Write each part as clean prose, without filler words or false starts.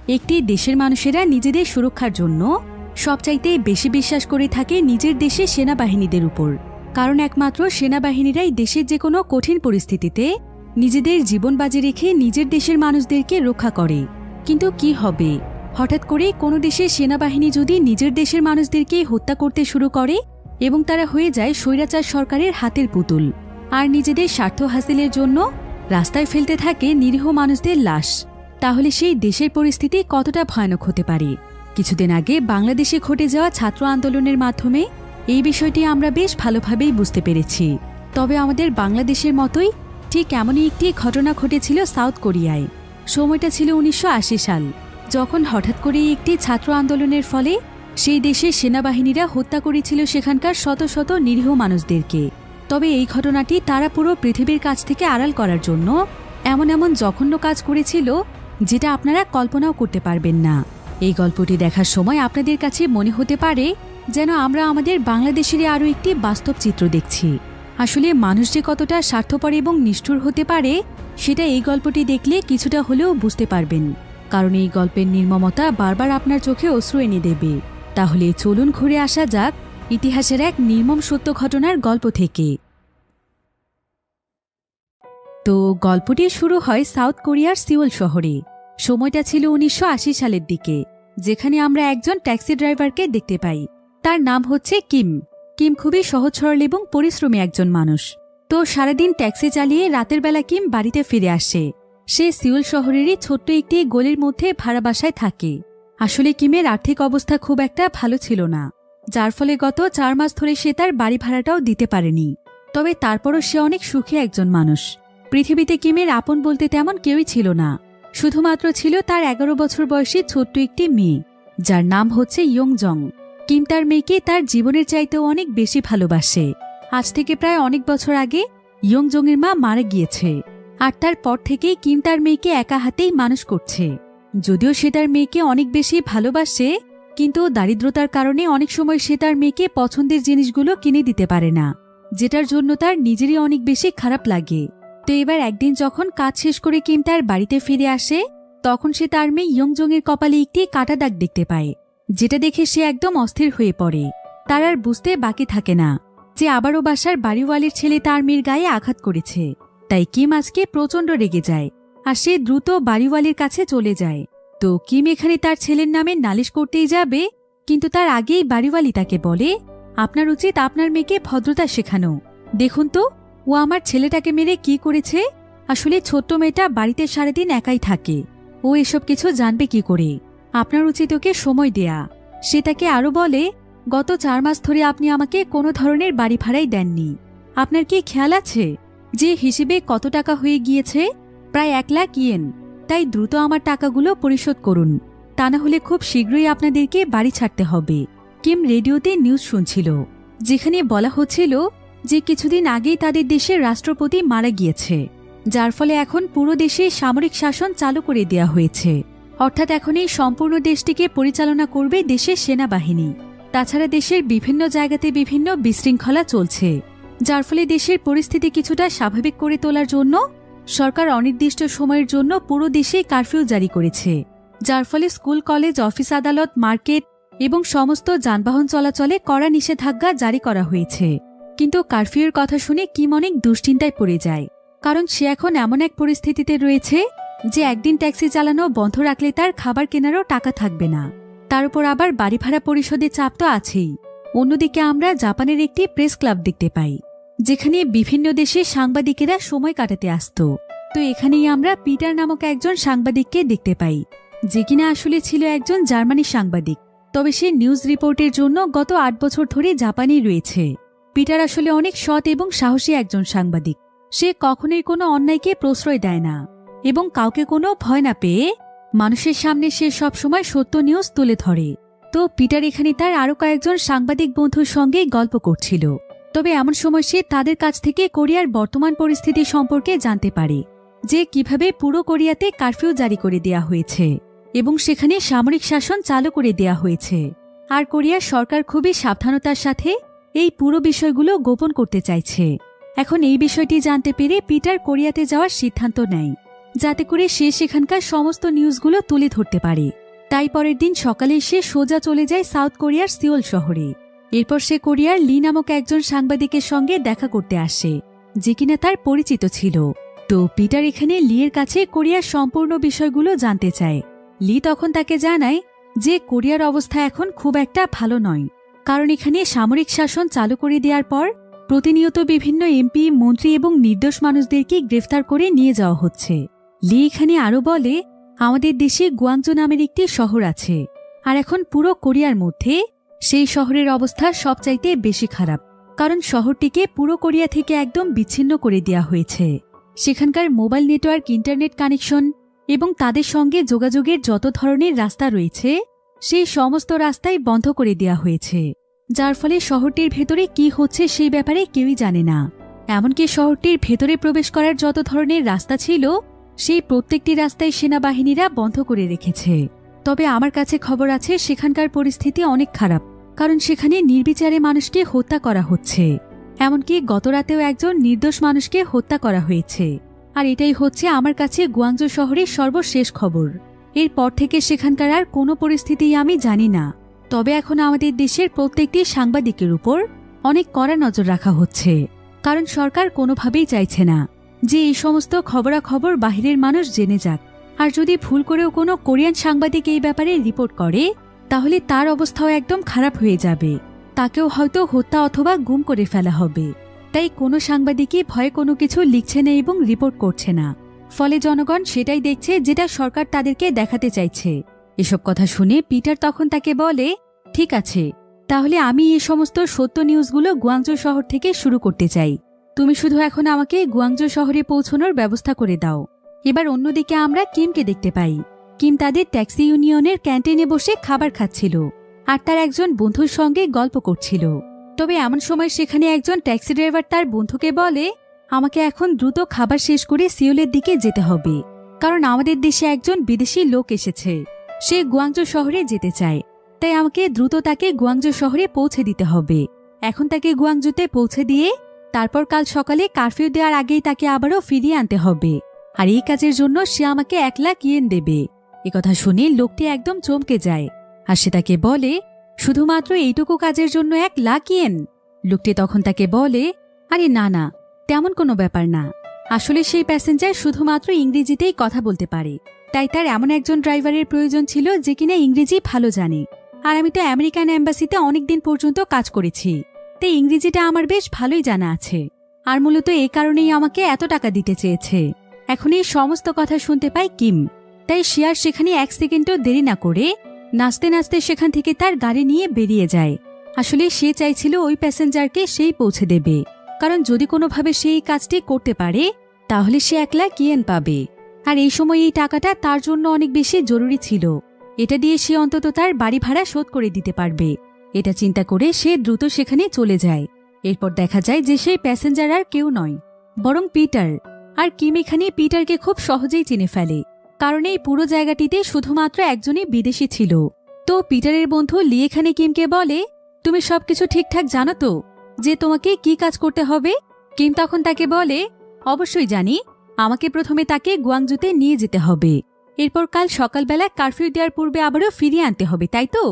একটি দেশের মানুষেরা নিজেদের সুরক্ষার জন্য সবচাইতে বেশি বিশ্বাস করে থাকে নিজের দেশের সেনাবাহিনীদের উপর, কারণ একমাত্র সেনাবাহিনীরাই দেশের যে কোনো কঠিন পরিস্থিতিতে নিজেদের জীবন বাজি রেখে নিজের দেশের মানুষদেরকে রক্ষা করে। কিন্তু কি হবে, হঠাৎ করে কোনো দেশের সেনাবাহিনী যদি নিজের দেশের মানুষদেরকে হত্যা করতে শুরু করে এবং তারা হয়ে যায় স্বৈরাচার সরকারের হাতের পুতুল, আর নিজেদের স্বার্থ হাসিলের জন্য রাস্তায় ফেলতে থাকে নিরীহ মানুষদের লাশ, তাহলে সেই দেশের পরিস্থিতি কতটা ভয়ানক হতে পারে। কিছুদিন আগে বাংলাদেশে ঘটে যাওয়া ছাত্র আন্দোলনের মাধ্যমে এই বিষয়টি আমরা বেশ ভালোভাবেই বুঝতে পেরেছি। তবে আমাদের বাংলাদেশের মতোই ঠিক এমনই একটি ঘটনা ঘটেছিল সাউথ কোরিয়ায়। সময়টা ছিল 1980 সাল, যখন হঠাৎ করে একটি ছাত্র আন্দোলনের ফলে সেই দেশের সেনাবাহিনীরা হত্যা করেছিল সেখানকার শত শত নিরীহ মানুষদেরকে। তবে এই ঘটনাটি তারা পুরো পৃথিবীর কাছ থেকে আড়াল করার জন্য এমন এমন জঘন্য কাজ করেছিল যেটা আপনারা কল্পনাও করতে পারবেন না। এই গল্পটি দেখার সময় আপনাদের কাছে মনে হতে পারে যেন আমরা আমাদের বাংলাদেশেরই আরও একটি বাস্তব চিত্র দেখছি। আসলে মানুষ যে কতটা স্বার্থপর এবং নিষ্ঠুর হতে পারে সেটা এই গল্পটি দেখলে কিছুটা হলেও বুঝতে পারবেন, কারণ এই গল্পের নির্মমতা বারবার আপনার চোখে অশ্রু এনে দেবে। তাহলে চলুন ঘুরে আসা যাক ইতিহাসের এক নির্মম সত্য ঘটনার গল্প থেকে। তো গল্পটি শুরু হয় সাউথ কোরিয়ার সিওল শহরে। সময়টা ছিল 1980 সালের দিকে, যেখানে আমরা একজন ট্যাক্সি ড্রাইভারকে দেখতে পাই। তার নাম হচ্ছে কিম। কিম খুবই সহজ সরল এবং পরিশ্রমী একজন মানুষ। তো সারাদিন ট্যাক্সি চালিয়ে রাতের বেলা কিম বাড়িতে ফিরে আসে। সে সিওল শহরেরই ছোট্ট একটি গলির মধ্যে ভাড়া বাসায় থাকে। আসলে কিমের আর্থিক অবস্থা খুব একটা ভালো ছিল না, যার ফলে গত 4 মাস ধরে সে তার বাড়ি ভাড়াটাও দিতে পারেনি। তবে তারপরও সে অনেক সুখী একজন মানুষ। পৃথিবীতে কিমের আপন বলতে তেমন কেউই ছিল না, শুধুমাত্র ছিল তার 11 বছর বয়সী ছোট্ট একটি মেয়ে, যার নাম হচ্ছে ইয়ংজং। কিম তার মেয়েকে তার জীবনের চাইতেও অনেক বেশি ভালোবাসে। আজ থেকে প্রায় অনেক বছর আগে ইয়ংজংয়ের মা মারা গিয়েছে, আর তারপর থেকেই কিম তার মেয়েকে একা হাতেই মানুষ করছে। যদিও সে তার মেয়েকে অনেক বেশি ভালোবাসে, কিন্তু দারিদ্রতার কারণে অনেক সময় সে তার মেয়েকে পছন্দের জিনিসগুলো কিনে দিতে পারে না, যেটার জন্য তার নিজেরই অনেক বেশি খারাপ লাগে। তো এবার একদিন যখন কাজ শেষ করে কিম তার বাড়িতে ফিরে আসে, তখন সে তার মেয়ে ইয়ংজংয়ের কপালে একটি কাটা দাগ দেখতে পায়, যেটা দেখে সে একদম অস্থির হয়ে পড়ে। তার আর বুঝতে বাকি থাকে না যে আবারও বাসার বাড়িওয়ালির ছেলে তার মেয়ের গায়ে আঘাত করেছে। তাই কিম আজকে প্রচণ্ড রেগে যায়, আর সে দ্রুত বাড়িওয়ালির কাছে চলে যায়। তো কিম এখানে তার ছেলের নামে নালিশ করতেই যাবে, কিন্তু তার আগেই বাড়িওয়ালি তাকে বলে, আপনার উচিত আপনার মেয়েকে ভদ্রতা শেখানো। দেখুন তো, ও আমার ছেলেটাকে মেরে কি করেছে। আসলে ছোট্ট মেয়েটা বাড়িতে সারাদিন একাই থাকে, ও এসব কিছু জানবে কি করে। আপনার উচিত ওকে সময় দেয়া। সে তাকে আরো বলে, গত 4 মাস ধরে আপনি আমাকে কোনো ধরনের বাড়ি ভাড়াই দেননি। আপনার কি খেয়াল আছে যে হিসেবে কত টাকা হয়ে গিয়েছে? প্রায় 1 লাখ ইয়েন। তাই দ্রুত আমার টাকাগুলো পরিশোধ করুন, তা না হলে খুব শীঘ্রই আপনাদেরকে বাড়ি ছাড়তে হবে। কিম রেডিওতে নিউজ শুনছিল, যেখানে বলা হচ্ছিল যে কিছুদিন আগেই তাদের দেশের রাষ্ট্রপতি মারা গিয়েছে, যার ফলে এখন পুরো দেশে সামরিক শাসন চালু করে দেয়া হয়েছে। অর্থাৎ এখন এই সম্পূর্ণ দেশটিকে পরিচালনা করবে দেশের সেনাবাহিনী। তাছাড়া দেশের বিভিন্ন জায়গাতে বিভিন্ন বিশৃঙ্খলা চলছে, যার ফলে দেশের পরিস্থিতি কিছুটা স্বাভাবিক করে তোলার জন্য সরকার অনির্দিষ্ট সময়ের জন্য পুরো দেশে কারফিউ জারি করেছে, যার ফলে স্কুল, কলেজ, অফিস, আদালত, মার্কেট এবং সমস্ত যানবাহন চলাচলে কড়া নিষেধাজ্ঞা জারি করা হয়েছে। কিন্তু কারফিউর কথা শুনে কিম অনেক দুশ্চিন্তায় পড়ে যায়, কারণ সে এখন এমন এক পরিস্থিতিতে রয়েছে যে একদিন ট্যাক্সি চালানো বন্ধ রাখলে তার খাবার কেনারও টাকা থাকবে না। তার উপর আবার বাড়ি ভাড়া পরিশোধের চাপ তো আছেই। অন্যদিকে আমরা জাপানের একটি প্রেস ক্লাব দেখতে পাই, যেখানে বিভিন্ন দেশের সাংবাদিকেরা সময় কাটাতে আসত। তো এখানেই আমরা পিটার নামক একজন সাংবাদিককে দেখতে পাই, যে কিনা আসলে ছিল একজন জার্মানি সাংবাদিক। তবে সে নিউজ রিপোর্টের জন্য গত 8 বছর ধরে জাপানেই রয়েছে। পিটার আসলে অনেক সৎ এবং সাহসী একজন সাংবাদিক। সে কখনোই কোনো অন্যায়কে প্রশ্রয় দেয় না এবং কাউকে কোনো ভয় না পেয়ে মানুষের সামনে সে সবসময় সত্য নিউজ তুলে ধরে। তো পিটার এখানে তার আরো কয়েকজন সাংবাদিক বন্ধুর সঙ্গে গল্প করছিল। তবে এমন সময় সে তাদের কাছ থেকে কোরিয়ার বর্তমান পরিস্থিতি সম্পর্কে জানতে পারে, যে কিভাবে পুরো কোরিয়াতে কারফিউ জারি করে দেয়া হয়েছে এবং সেখানে সামরিক শাসন চালু করে দেয়া হয়েছে। আর কোরিয়ার সরকার খুবই সাবধানতার সাথে এই পুরো বিষয়গুলো গোপন করতে চাইছে। এখন এই বিষয়টি জানতে পেরে পিটার কোরিয়াতে যাওয়ার সিদ্ধান্ত নেয় যাতে করে সে সেখানকার সমস্ত নিউজগুলো তুলে ধরতে পারে। তাই পরের দিন সকালে সে সোজা চলে যায় সাউথ কোরিয়ার সিওল শহরে। এরপর সে কোরিয়ার লি নামক একজন সাংবাদিকের সঙ্গে দেখা করতে আসে, যে কিনা তার পরিচিত ছিল। তো পিটার এখানে লিয়ের কাছে কোরিয়ার সম্পূর্ণ বিষয়গুলো জানতে চায়। লি তখন তাকে জানায় যে কোরিয়ার অবস্থা এখন খুব একটা ভালো নয়, কারণ এখানে সামরিক শাসন চালু করে দেওয়ার পর প্রতিনিয়ত বিভিন্ন এমপি, মন্ত্রী এবং নির্দোষ মানুষদেরকে গ্রেফতার করে নিয়ে যাওয়া হচ্ছে। লি এখানে আরও বলে, আমাদের দেশে গুয়াংজো নামের একটি শহর আছে, আর এখন পুরো কোরিয়ার মধ্যে সেই শহরের অবস্থা সবচাইতে বেশি খারাপ, কারণ শহরটিকে পুরো কোরিয়া থেকে একদম বিচ্ছিন্ন করে দেওয়া হয়েছে। সেখানকার মোবাইল নেটওয়ার্ক, ইন্টারনেট কানেকশন এবং তাদের সঙ্গে যোগাযোগের যত ধরনের রাস্তা রয়েছে সেই সমস্ত রাস্তাই বন্ধ করে দেওয়া হয়েছে, যার ফলে শহরটির ভেতরে কি হচ্ছে সেই ব্যাপারে কেউই জানে না। এমনকি শহরটির ভেতরে প্রবেশ করার যত ধরনের রাস্তা ছিল সেই প্রত্যেকটি রাস্তায় সেনাবাহিনীরা বন্ধ করে রেখেছে। তবে আমার কাছে খবর আছে সেখানকার পরিস্থিতি অনেক খারাপ, কারণ সেখানে নির্বিচারে মানুষকে হত্যা করা হচ্ছে। এমনকি গতরাতেও একজন নির্দোষ মানুষকে হত্যা করা হয়েছে। আর এটাই হচ্ছে আমার কাছে গুয়াংজো শহরের সর্বশেষ খবর। এরপর থেকে সেখানকার আর কোনো পরিস্থিতিই আমি জানি না। তবে এখন আমাদের দেশের প্রত্যেকটি সাংবাদিকের উপর অনেক কড়া নজর রাখা হচ্ছে, কারণ সরকার কোনোভাবেই চাইছে না যে এই সমস্ত খবরাখবর বাহিরের মানুষ জেনে যাক। আর যদি ভুল করেও কোনো কোরিয়ান সাংবাদিক এই ব্যাপারে রিপোর্ট করে, তাহলে তার অবস্থাও একদম খারাপ হয়ে যাবে। তাকেও হয়তো হত্যা অথবা গুম করে ফেলা হবে। তাই কোনো সাংবাদিকই ভয়ে কোনো কিছু লিখছে না এবং রিপোর্ট করছে না। ফলে জনগণ সেটাই দেখছে যেটা সরকার তাদেরকে দেখাতে চাইছে। এসব কথা শুনে পিটার তখন তাকে বলে, ঠিক আছে, তাহলে আমি এই সমস্ত সত্য নিউজগুলো গুয়াংজো শহর থেকে শুরু করতে চাই। তুমি শুধু এখন আমাকে গুয়াংজো শহরে পৌঁছানোর ব্যবস্থা করে দাও। এবার অন্যদিকে আমরা কিমকে দেখতে পাই। কিম তাদের ট্যাক্সি ইউনিয়নের ক্যান্টিনে বসে খাবার খাচ্ছিল আর তার একজন বন্ধুর সঙ্গে গল্প করছিল। তবে এমন সময় সেখানে একজন ট্যাক্সি ড্রাইভার তার বন্ধুকে বলে, আমাকে এখন দ্রুত খাবার শেষ করে সিওলের দিকে যেতে হবে, কারণ আমাদের দেশে একজন বিদেশি লোক এসেছে। সে গুয়াংজো শহরে যেতে চায়, তাই আমাকে দ্রুত তাকে গুয়াংজো শহরে পৌঁছে দিতে হবে। এখন তাকে গুয়াংজোতে পৌঁছে দিয়ে তারপর কাল সকালে কারফিউ দেওয়ার আগেই তাকে আবারও ফিরিয়ে আনতে হবে। আর এই কাজের জন্য সে আমাকে 1 লাখ ইয়েন দেবে। একথা শুনে লোকটি একদম চমকে যায় আর সে তাকে বলে, শুধুমাত্র এইটুকু কাজের জন্য 1 লাখ ইয়েন? লোকটি তখন তাকে বলে, আরে না না, তেমন কোনো ব্যাপার না। আসলে সেই প্যাসেঞ্জার শুধুমাত্র ইংরেজিতেই কথা বলতে পারে, তাই তার এমন একজন ড্রাইভারের প্রয়োজন ছিল যে কিনা ইংরেজি ভালো জানে। আর আমি তো আমেরিকান এম্বাসিতে অনেকদিন পর্যন্ত কাজ করেছি, তাই ইংরেজিটা আমার বেশ ভালোই জানা আছে। আর মূলত এই কারণেই আমাকে এত টাকা দিতে চেয়েছে। এখন এই সমস্ত কথা শুনতে পাই কিম, তাই সে আর সেখানে 1 সেকেন্ডও দেরি না করে নাচতে নাচতে সেখান থেকে তার গাড়ি নিয়ে বেরিয়ে যায়। আসলে সে চাইছিল ওই প্যাসেঞ্জারকে সেই পৌঁছে দেবে, কারণ যদি কোনোভাবে সে এই কাজটি করতে পারে তাহলে সে 1 লাখ ইয়েন পাবে। আর এই সময় এই টাকাটা তার জন্য অনেক বেশি জরুরি ছিল। এটা দিয়ে সে অন্তত তার বাড়ি ভাড়া শোধ করে দিতে পারবে। এটা চিন্তা করে সে দ্রুত সেখানে চলে যায়। এরপর দেখা যায় যে সেই প্যাসেঞ্জার আর কেউ নয়, বরং পিটার। আর কিম এখানে পিটারকে খুব সহজেই চিনে ফেলে, কারণ এই পুরো জায়গাটিতে শুধুমাত্র একজনই বিদেশি ছিল। তো পিটারের বন্ধু লি এখানে কিমকে বলে, তুমি সবকিছু ঠিকঠাক জানো তো যে তোমাকে কি কাজ করতে হবে? কিম তখন তাকে বলে, অবশ্যই জানি, আমাকে প্রথমে তাকে গুয়াংজোতে নিয়ে যেতে হবে। এরপর কাল সকালবেলা কারফিউ দেওয়ার পূর্বে আবারও ফিরিয়ে আনতে হবে, তাই তো?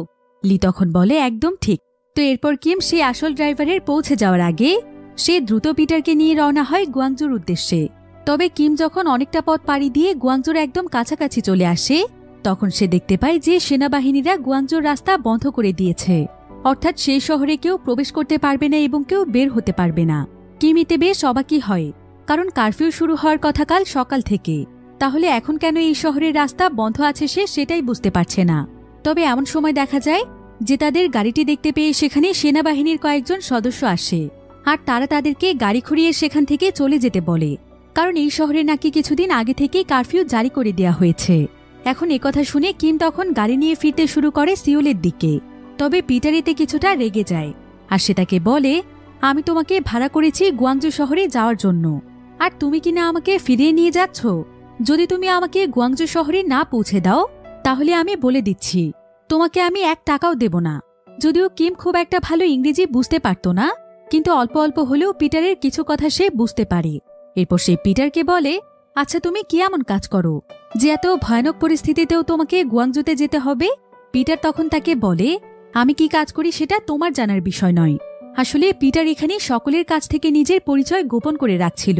লি তখন বলে, একদম ঠিক। তো এরপর কিম সেই আসল ড্রাইভারের পৌঁছে যাওয়ার আগে সে দ্রুত পিটারকে নিয়ে রওনা হয় গুয়াংজোর উদ্দেশ্যে। তবে কিম যখন অনেকটা পথ পাড়ি দিয়ে গুয়াংজোর একদম কাছাকাছি চলে আসে, তখন সে দেখতে পায় যে সেনাবাহিনীরা গুয়াংজোর রাস্তা বন্ধ করে দিয়েছে। অর্থাৎ সেই শহরে কেউ প্রবেশ করতে পারবে না এবং কেউ বের হতে পারবে না। কিম এতে বেশ অবাকই হয়, কারণ কারফিউ শুরু হওয়ার কথা কাল সকাল থেকে। তাহলে এখন কেন এই শহরের রাস্তা বন্ধ আছে সে সেটাই বুঝতে পারছে না। তবে এমন সময় দেখা যায় যে তাদের গাড়িটি দেখতে পেয়ে সেখানে সেনাবাহিনীর কয়েকজন সদস্য আসে, আর তারা তাদেরকে গাড়ি খুঁড়িয়ে সেখান থেকে চলে যেতে বলে, কারণ এই শহরে নাকি কিছুদিন আগে থেকেই কারফিউ জারি করে দেওয়া হয়েছে। এখন একথা শুনে কিম তখন গাড়ি নিয়ে ফিরতে শুরু করে সিওলের দিকে। তবে পিটার এতে কিছুটা রেগে যায় আর সে তাকে বলে, আমি তোমাকে ভাড়া করেছি গুয়াংজো শহরে যাওয়ার জন্য, আর তুমি কিনা আমাকে ফিরিয়ে নিয়ে যাচ্ছ। যদি তুমি আমাকে গুয়াংজো শহরে না পৌঁছে দাও তাহলে আমি বলে দিচ্ছি তোমাকে আমি 1 টাকাও দেব না। যদিও কিম খুব একটা ভালো ইংরেজি বুঝতে পারত না, কিন্তু অল্প অল্প হলেও পিটারের কিছু কথা সে বুঝতে পারে। এরপর সে পিটারকে বলে, আচ্ছা তুমি কি এমন কাজ করো যে এত ভয়ানক পরিস্থিতিতেও তোমাকে গুয়াংজুতে যেতে হবে? পিটার তখন তাকে বলে, আমি কি কাজ করি সেটা তোমার জানার বিষয় নয়। আসলে পিটার এখানে সকলের কাছ থেকে নিজের পরিচয় গোপন করে রাখছিল,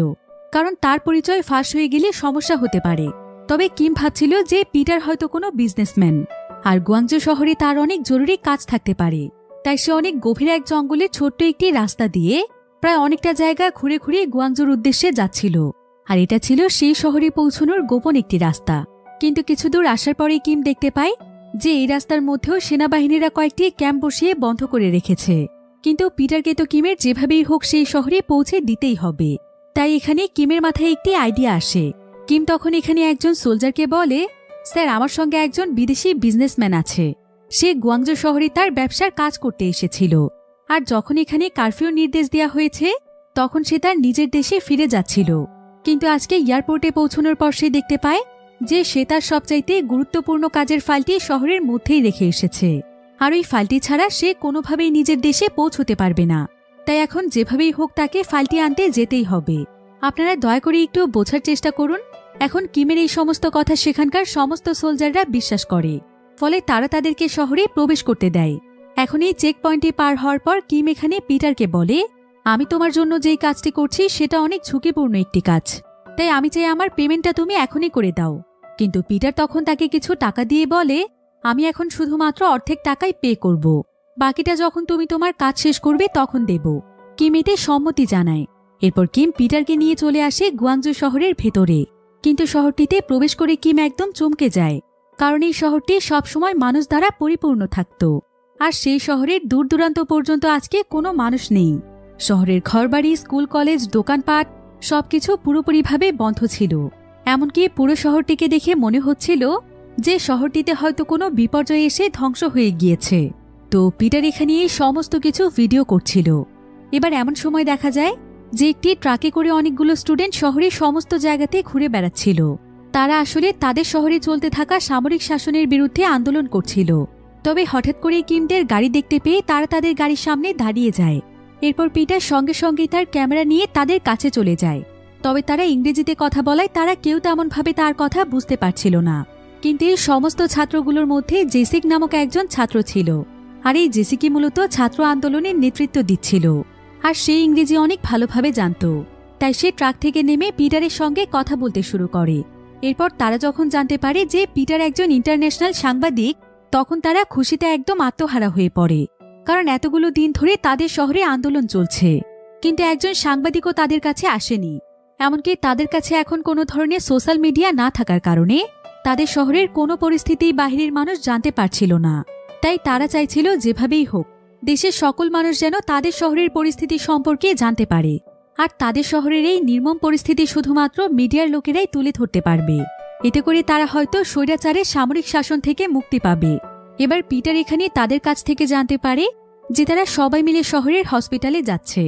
কারণ তার পরিচয় ফাঁস হয়ে গেলে সমস্যা হতে পারে। তবে কিম ভাবছিল যে পিটার হয়তো কোনো বিজনেসম্যান, আর গুয়াংজু শহরে তার অনেক জরুরি কাজ থাকতে পারে। তাই সে অনেক গভীর এক জঙ্গলের ছোট্ট একটি রাস্তা দিয়ে প্রায় অনেকটা জায়গা ঘুরে ঘুরে গুয়াংজুর উদ্দেশ্যে যাচ্ছিল। আর এটা ছিল সেই শহরে পৌঁছানোর গোপন একটি রাস্তা। কিন্তু কিছু দূর আসার পরে কিম দেখতে পায় যে এই রাস্তার মধ্যেও সেনাবাহিনীরা কয়েকটি ক্যাম্প বসিয়ে বন্ধ করে রেখেছে। কিন্তু পিটারকে তো কিমের যেভাবেই হোক সেই শহরে পৌঁছে দিতেই হবে। তাই এখানে কিমের মাথায় একটি আইডিয়া আসে। কিম তখন এখানে একজন সোলজারকে বলে, স্যার আমার সঙ্গে একজন বিদেশি বিজনেসম্যান আছে। সে গুয়াংজু শহরে তার ব্যবসার কাজ করতে এসেছিল, আর যখন এখানে কারফিউ নির্দেশ দেওয়া হয়েছে তখন সে তার নিজের দেশে ফিরে যাচ্ছিল। কিন্তু আজকে এয়ারপোর্টে পৌঁছানোর পর সে দেখতে পায় যে সে তার সবচাইতে গুরুত্বপূর্ণ কাজের ফাইলটি শহরের মধ্যেই রেখে এসেছে, আর ওই ফাইলটি ছাড়া সে কোনোভাবেই নিজের দেশে পৌঁছতে পারবে না। তাই এখন যেভাবেই হোক তাকে ফাইলটি আনতে যেতেই হবে। আপনারা দয়া করে একটু বোঝার চেষ্টা করুন। এখন কিমের এই সমস্ত কথা সেখানকার সমস্ত সোলজাররা বিশ্বাস করে, ফলে তারা তাদেরকে শহরে প্রবেশ করতে দেয়। এখন এই চেক পয়েন্টে পার হওয়ার পর কিম এখানে পিটারকে বলে, আমি তোমার জন্য যেই কাজটি করছি সেটা অনেক ঝুঁকিপূর্ণ একটি কাজ, তাই আমি চাই আমার পেমেন্টটা তুমি এখনই করে দাও। কিন্তু পিটার তখন তাকে কিছু টাকা দিয়ে বলে, আমি এখন শুধুমাত্র অর্ধেক টাকাই পে করব, বাকিটা যখন তুমি তোমার কাজ শেষ করবে তখন দেব। কিম এতে সম্মতি জানায়। এরপর কিম পিটারকে নিয়ে চলে আসে গুয়াংজু শহরের ভেতরে। কিন্তু শহরটিতে প্রবেশ করে কিম একদম চমকে যায়, কারণ এই শহরটি সবসময় মানুষ দ্বারা পরিপূর্ণ থাকত, আর সেই শহরের দূর দূরান্ত পর্যন্ত আজকে কোনো মানুষ নেই। শহরের ঘরবাড়ি, স্কুল, কলেজ, দোকানপাট সবকিছু পুরোপুরিভাবে বন্ধ ছিল। এমনকি পুরো শহরটিকে দেখে মনে হচ্ছিল যে শহরটিতে হয়তো কোনো বিপর্যয় এসে ধ্বংস হয়ে গিয়েছে। তো পিটার এখানে এই সমস্ত কিছু ভিডিও করছিল। এবার এমন সময় দেখা যায় যে একটি ট্রাকে করে অনেকগুলো স্টুডেন্ট শহরের সমস্ত জায়গাতে ঘুরে বেড়াচ্ছিল। তারা আসলে তাদের শহরে চলতে থাকা সামরিক শাসনের বিরুদ্ধে আন্দোলন করছিল। তবে হঠাৎ করে কিমদের গাড়ি দেখতে পেয়ে তারা তাদের গাড়ির সামনে দাঁড়িয়ে যায়। এরপর পিটার সঙ্গে সঙ্গে তার ক্যামেরা নিয়ে তাদের কাছে চলে যায়। তবে তারা ইংরেজিতে কথা বলায় তারা কেউ তেমনভাবে তার কথা বুঝতে পারছিল না। কিন্তু এই সমস্ত ছাত্রগুলোর মধ্যে জেসিক নামক একজন ছাত্র ছিল, আর এই জেসিকি মূলত ছাত্র আন্দোলনের নেতৃত্ব দিচ্ছিল, আর সে ইংরেজি অনেক ভালোভাবে জানত। তাই সে ট্রাক থেকে নেমে পিটারের সঙ্গে কথা বলতে শুরু করে। এরপর তারা যখন জানতে পারে যে পিটার একজন ইন্টারন্যাশনাল সাংবাদিক, তখন তারা খুশিতে একদম আত্মহারা হয়ে পড়ে, কারণ এতগুলো দিন ধরে তাদের শহরে আন্দোলন চলছে, কিন্তু একজন সাংবাদিকও তাদের কাছে আসেনি। এমনকি তাদের কাছে এখন কোনো ধরনের সোশ্যাল মিডিয়া না থাকার কারণে তাদের শহরের কোনো পরিস্থিতি বাহিরের মানুষ জানতে পারছিল না। তাই তারা চাইছিল যেভাবেই হোক দেশের সকল মানুষ যেন তাদের শহরের পরিস্থিতি সম্পর্কে জানতে পারে, আর তাদের শহরের এই নির্মম পরিস্থিতি শুধুমাত্র মিডিয়ার লোকেরাই তুলে ধরতে পারবে। এতে করে তারা হয়তো স্বৈরাচারের সামরিক শাসন থেকে মুক্তি পাবে। এবার পিটার এখানে তাদের কাছ থেকে জানতে পারে যে তারা সবাই মিলে শহরের হসপিটালে যাচ্ছে,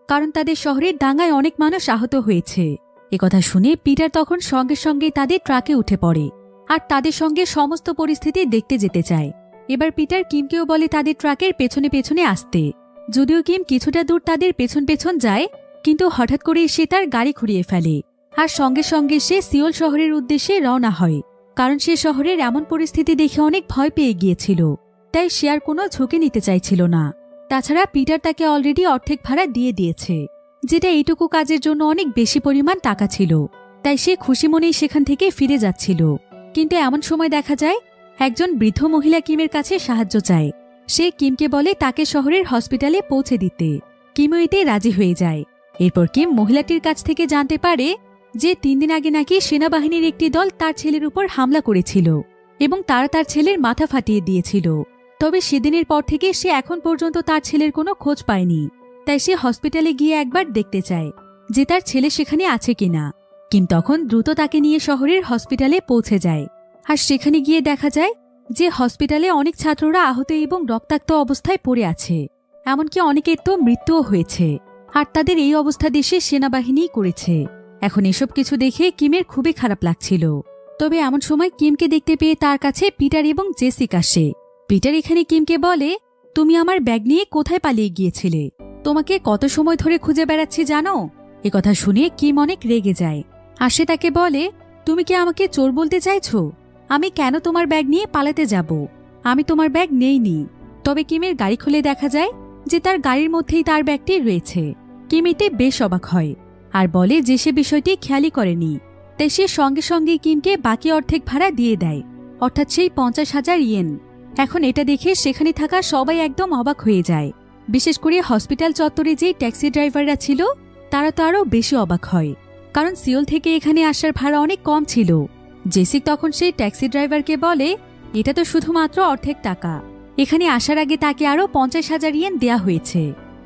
কারণ তাদের শহরের দাঙ্গায় অনেক মানুষ আহত হয়েছে। একথা শুনে পিটার তখন সঙ্গে সঙ্গে তাদের ট্রাকে উঠে পড়ে, আর তাদের সঙ্গে সমস্ত পরিস্থিতি দেখতে যেতে চায়। এবার পিটার কিমকেও বলে তাদের ট্রাকের পেছনে পেছনে আসতে। যদিও কিম কিছুটা দূর তাদের পেছন পেছন যায়, কিন্তু হঠাৎ করে সে তার গাড়ি ঘুরিয়ে ফেলে, আর সঙ্গে সঙ্গে সে সিওল শহরের উদ্দেশ্যে রওনা হয়, কারণ সে শহরের এমন পরিস্থিতি দেখে অনেক ভয় পেয়ে গিয়েছিল। তাই সে আর কোনো ঝুঁকি নিতে চাইছিল না। তাছাড়া পিটার তাকে অলরেডি অর্ধেক ভাড়া দিয়ে দিয়েছে, যেটা এইটুকু কাজের জন্য অনেক বেশি পরিমাণ টাকা ছিল। তাই সে খুশি মনেই সেখান থেকে ফিরে যাচ্ছিল। কিন্তু এমন সময় দেখা যায় একজন বৃদ্ধ মহিলা কিমের কাছে সাহায্য চায়। সে কিমকে বলে তাকে শহরের হসপিটালে পৌঁছে দিতে। কিমও এতে রাজি হয়ে যায়। এরপর কিম মহিলাটির কাছ থেকে জানতে পারে যে 3 দিন আগে নাকি সেনাবাহিনীর একটি দল তার ছেলের উপর হামলা করেছিল এবং তারা তার ছেলের মাথা ফাটিয়ে দিয়েছিল। তবে সেদিনের পর থেকে সে এখন পর্যন্ত তার ছেলের কোনো খোঁজ পায়নি। তাই সে হসপিটালে গিয়ে একবার দেখতে চায় যে তার ছেলে সেখানে আছে কিনা। কিম তখন দ্রুত তাকে নিয়ে শহরের হসপিটালে পৌঁছে যায়, আর সেখানে গিয়ে দেখা যায় যে হসপিটালে অনেক ছাত্ররা আহত এবং রক্তাক্ত অবস্থায় পড়ে আছে। এমনকি অনেকের তো মৃত্যুও হয়েছে, আর তাদের এই অবস্থা দেশে সেনাবাহিনী করেছে। এখন এসব কিছু দেখে কিমের খুবই খারাপ লাগছিল। তবে এমন সময় কিমকে দেখতে পেয়ে তার কাছে পিটার এবং জেসিক আসে। পিটার এখানে কিমকে বলে, তুমি আমার ব্যাগ নিয়ে কোথায় পালিয়ে গিয়েছিলে? তোমাকে কত সময় ধরে খুঁজে বেড়াচ্ছি জানো? একথা শুনে কিম অনেক রেগে যায়, আর সে তাকে বলে, তুমি কি আমাকে চোর বলতে চাইছো? আমি কেন তোমার ব্যাগ নিয়ে পালাতে যাব? আমি তোমার ব্যাগ নেইনি। তবে কিমের গাড়ি খুলে দেখা যায় যে তার গাড়ির মধ্যেই তার ব্যাগটি রয়েছে। কিম এতে বেশ অবাক হয় আর বলে যে সে বিষয়টি খেয়ালই করেনি। তাই সে সঙ্গে সঙ্গে কিমকে বাকি অর্ধেক ভাড়া দিয়ে দেয়, অর্থাৎ সেই 50,000 ইয়েন। এখন এটা দেখে সেখানে থাকা সবাই একদম অবাক হয়ে যায়। বিশেষ করে হসপিটাল চত্বরে যে ট্যাক্সি ড্রাইভাররা ছিল তারা তো আরও বেশি অবাক হয়, কারণ সিওল থেকে এখানে আসার ভাড়া অনেক কম ছিল। জেসিক তখন সেই ট্যাক্সি ড্রাইভারকে বলে, এটা তো শুধুমাত্র অর্ধেক টাকা, এখানে আসার আগে তাকে আরও 50,000 ইয়েন দেয়া হয়েছে।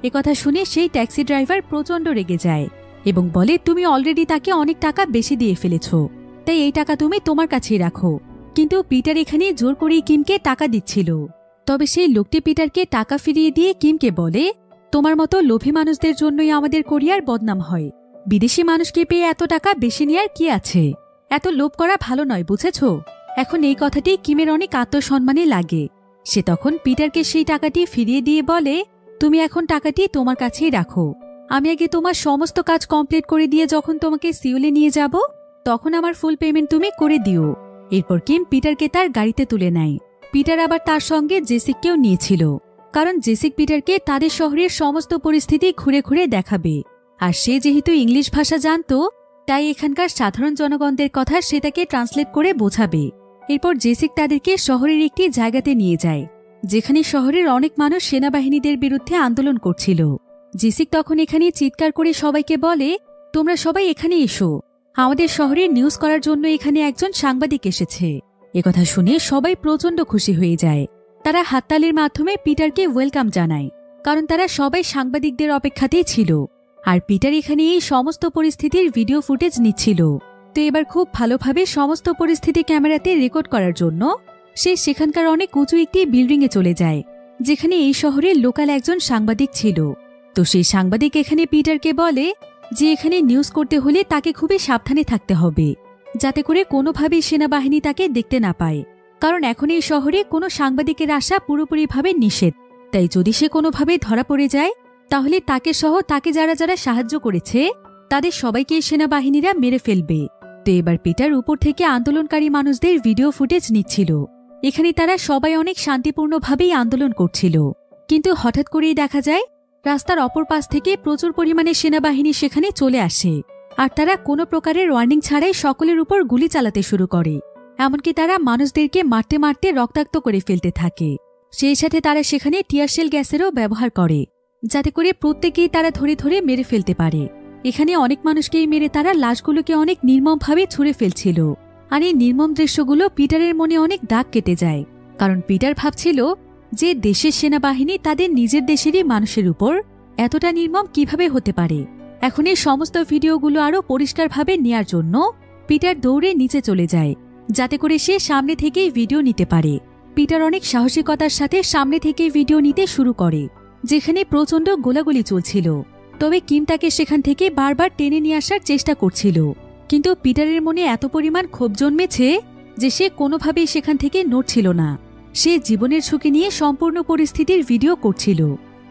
একথা শুনে সেই ট্যাক্সি ড্রাইভার প্রচণ্ড রেগে যায় এবং বলে, তুমি অলরেডি তাকে অনেক টাকা বেশি দিয়ে ফেলেছ, তাই এই টাকা তুমি তোমার কাছেই রাখো। কিন্তু পিটার এখানে জোর করেই কিমকে টাকা দিচ্ছিল। তবে সেই লোকটি পিটারকে টাকা ফিরিয়ে দিয়ে কিমকে বলে, তোমার মতো লোভী মানুষদের জন্যই আমাদের কোরিয়ার বদনাম হয়। বিদেশি মানুষকে পেয়ে এত টাকা বেশি নেওয়ার কি আছে? এত লোভ করা ভালো নয়, বুঝেছ? এখন এই কথাটি কিমের অনেক আত্মসম্মানে লাগে। সে তখন পিটারকে সেই টাকাটি ফিরিয়ে দিয়ে বলে, তুমি এখন টাকাটি তোমার কাছেই রাখো। আমি আগে তোমার সমস্ত কাজ কমপ্লিট করে দিয়ে যখন তোমাকে সিওলে নিয়ে যাব তখন আমার ফুল পেমেন্ট তুমি করে দিও। এরপর কিম পিটারকে তার গাড়িতে তুলে নেয়। পিটার আবার তার সঙ্গে জেসিককেও নিয়েছিল, কারণ জেসিক পিটারকে তাদের শহরের সমস্ত পরিস্থিতি ঘুরে ঘুরে দেখাবে। আর সে যেহেতু ইংলিশ ভাষা জানত, তাই এখানকার সাধারণ জনগণদের কথা সে তাকে ট্রান্সলেট করে বোঝাবে। এরপর জেসিক তাদেরকে শহরের একটি জায়গাতে নিয়ে যায়, যেখানে শহরের অনেক মানুষ সেনাবাহিনীদের বিরুদ্ধে আন্দোলন করছিল। জেসিক তখন এখানে চিৎকার করে সবাইকে বলে, তোমরা সবাই এখানে এসো, আমাদের শহরের নিউজ করার জন্য এখানে একজন সাংবাদিক এসেছে। একথা শুনে সবাই প্রচণ্ড খুশি হয়ে যায়। তারা হাততালির মাধ্যমে পিটারকে ওয়েলকাম জানায়, কারণ তারা সবাই সাংবাদিকদের অপেক্ষাতেই ছিল। আর পিটার এখানে এই সমস্ত পরিস্থিতির ভিডিও ফুটেজ নিচ্ছিল। তো এবার খুব ভালোভাবে সমস্ত পরিস্থিতি ক্যামেরাতে রেকর্ড করার জন্য সে সেখানকার অনেক উঁচু একটি বিল্ডিংয়ে চলে যায়, যেখানে এই শহরের লোকাল একজন সাংবাদিক ছিল। তো সেই সাংবাদিক এখানে পিটারকে বলে যে এখানে নিউজ করতে হলে তাকে খুবই সাবধানে থাকতে হবে, যাতে করে কোনোভাবেই সেনাবাহিনী তাকে দেখতে না পায়, কারণ এখন এই শহরে কোনো সাংবাদিকের আসা পুরোপুরিভাবে নিষেধ। তাই যদি সে কোনোভাবে ধরা পড়ে যায় তাহলে তাকে সহ তাকে যারা যারা সাহায্য করেছে তাদের সবাইকে সেনাবাহিনীরা মেরে ফেলবে। তো এবার পিটার উপর থেকে আন্দোলনকারী মানুষদের ভিডিও ফুটেজ নিচ্ছিল। এখানে তারা সবাই অনেক শান্তিপূর্ণভাবেই আন্দোলন করছিল, কিন্তু হঠাৎ করেই দেখা যায় রাস্তার অপর পাশ থেকে প্রচুর পরিমাণে সেনাবাহিনী সেখানে চলে আসে। আর তারা কোনো প্রকারের ওয়ার্নিং ছাড়াই সকলের উপর গুলি চালাতে শুরু করে। এমনকি তারা মানুষদেরকে মারতে মারতে রক্তাক্ত করে ফেলতে থাকে। সেই সাথে তারা সেখানে টিয়ারশেল গ্যাসেরও ব্যবহার করে, যাতে করে প্রত্যেকেই তারা ধরে ধরে মেরে ফেলতে পারে। এখানে অনেক মানুষকেই মেরে তারা লাশগুলোকে অনেক নির্মমভাবে ছুঁড়ে ফেলছিল। আর এই নির্মম দৃশ্যগুলো পিটারের মনে অনেক দাগ কেটে যায়, কারণ পিটার ভাবছিল যে দেশের সেনাবাহিনী তাদের নিজের দেশেরই মানুষের উপর এতটা নির্মম কিভাবে হতে পারে। এখন এই সমস্ত ভিডিওগুলো আরও পরিষ্কারভাবে নেয়ার জন্য পিটার দৌড়ে নিচে চলে যায়, যাতে করে সে সামনে থেকেই ভিডিও নিতে পারে। পিটার অনেক সাহসিকতার সাথে সামনে থেকে ভিডিও নিতে শুরু করে, যেখানে প্রচণ্ড গোলাগুলি চলছিল। তবে কিম তাকে সেখান থেকে বারবার টেনে নিয়ে আসার চেষ্টা করছিল, কিন্তু পিটারের মনে এত পরিমাণ ক্ষোভ জন্মেছে যে সে কোনোভাবেই সেখান থেকে নড়ছিল না। সে জীবনের ঝুঁকি নিয়ে সম্পূর্ণ পরিস্থিতির ভিডিও করছিল,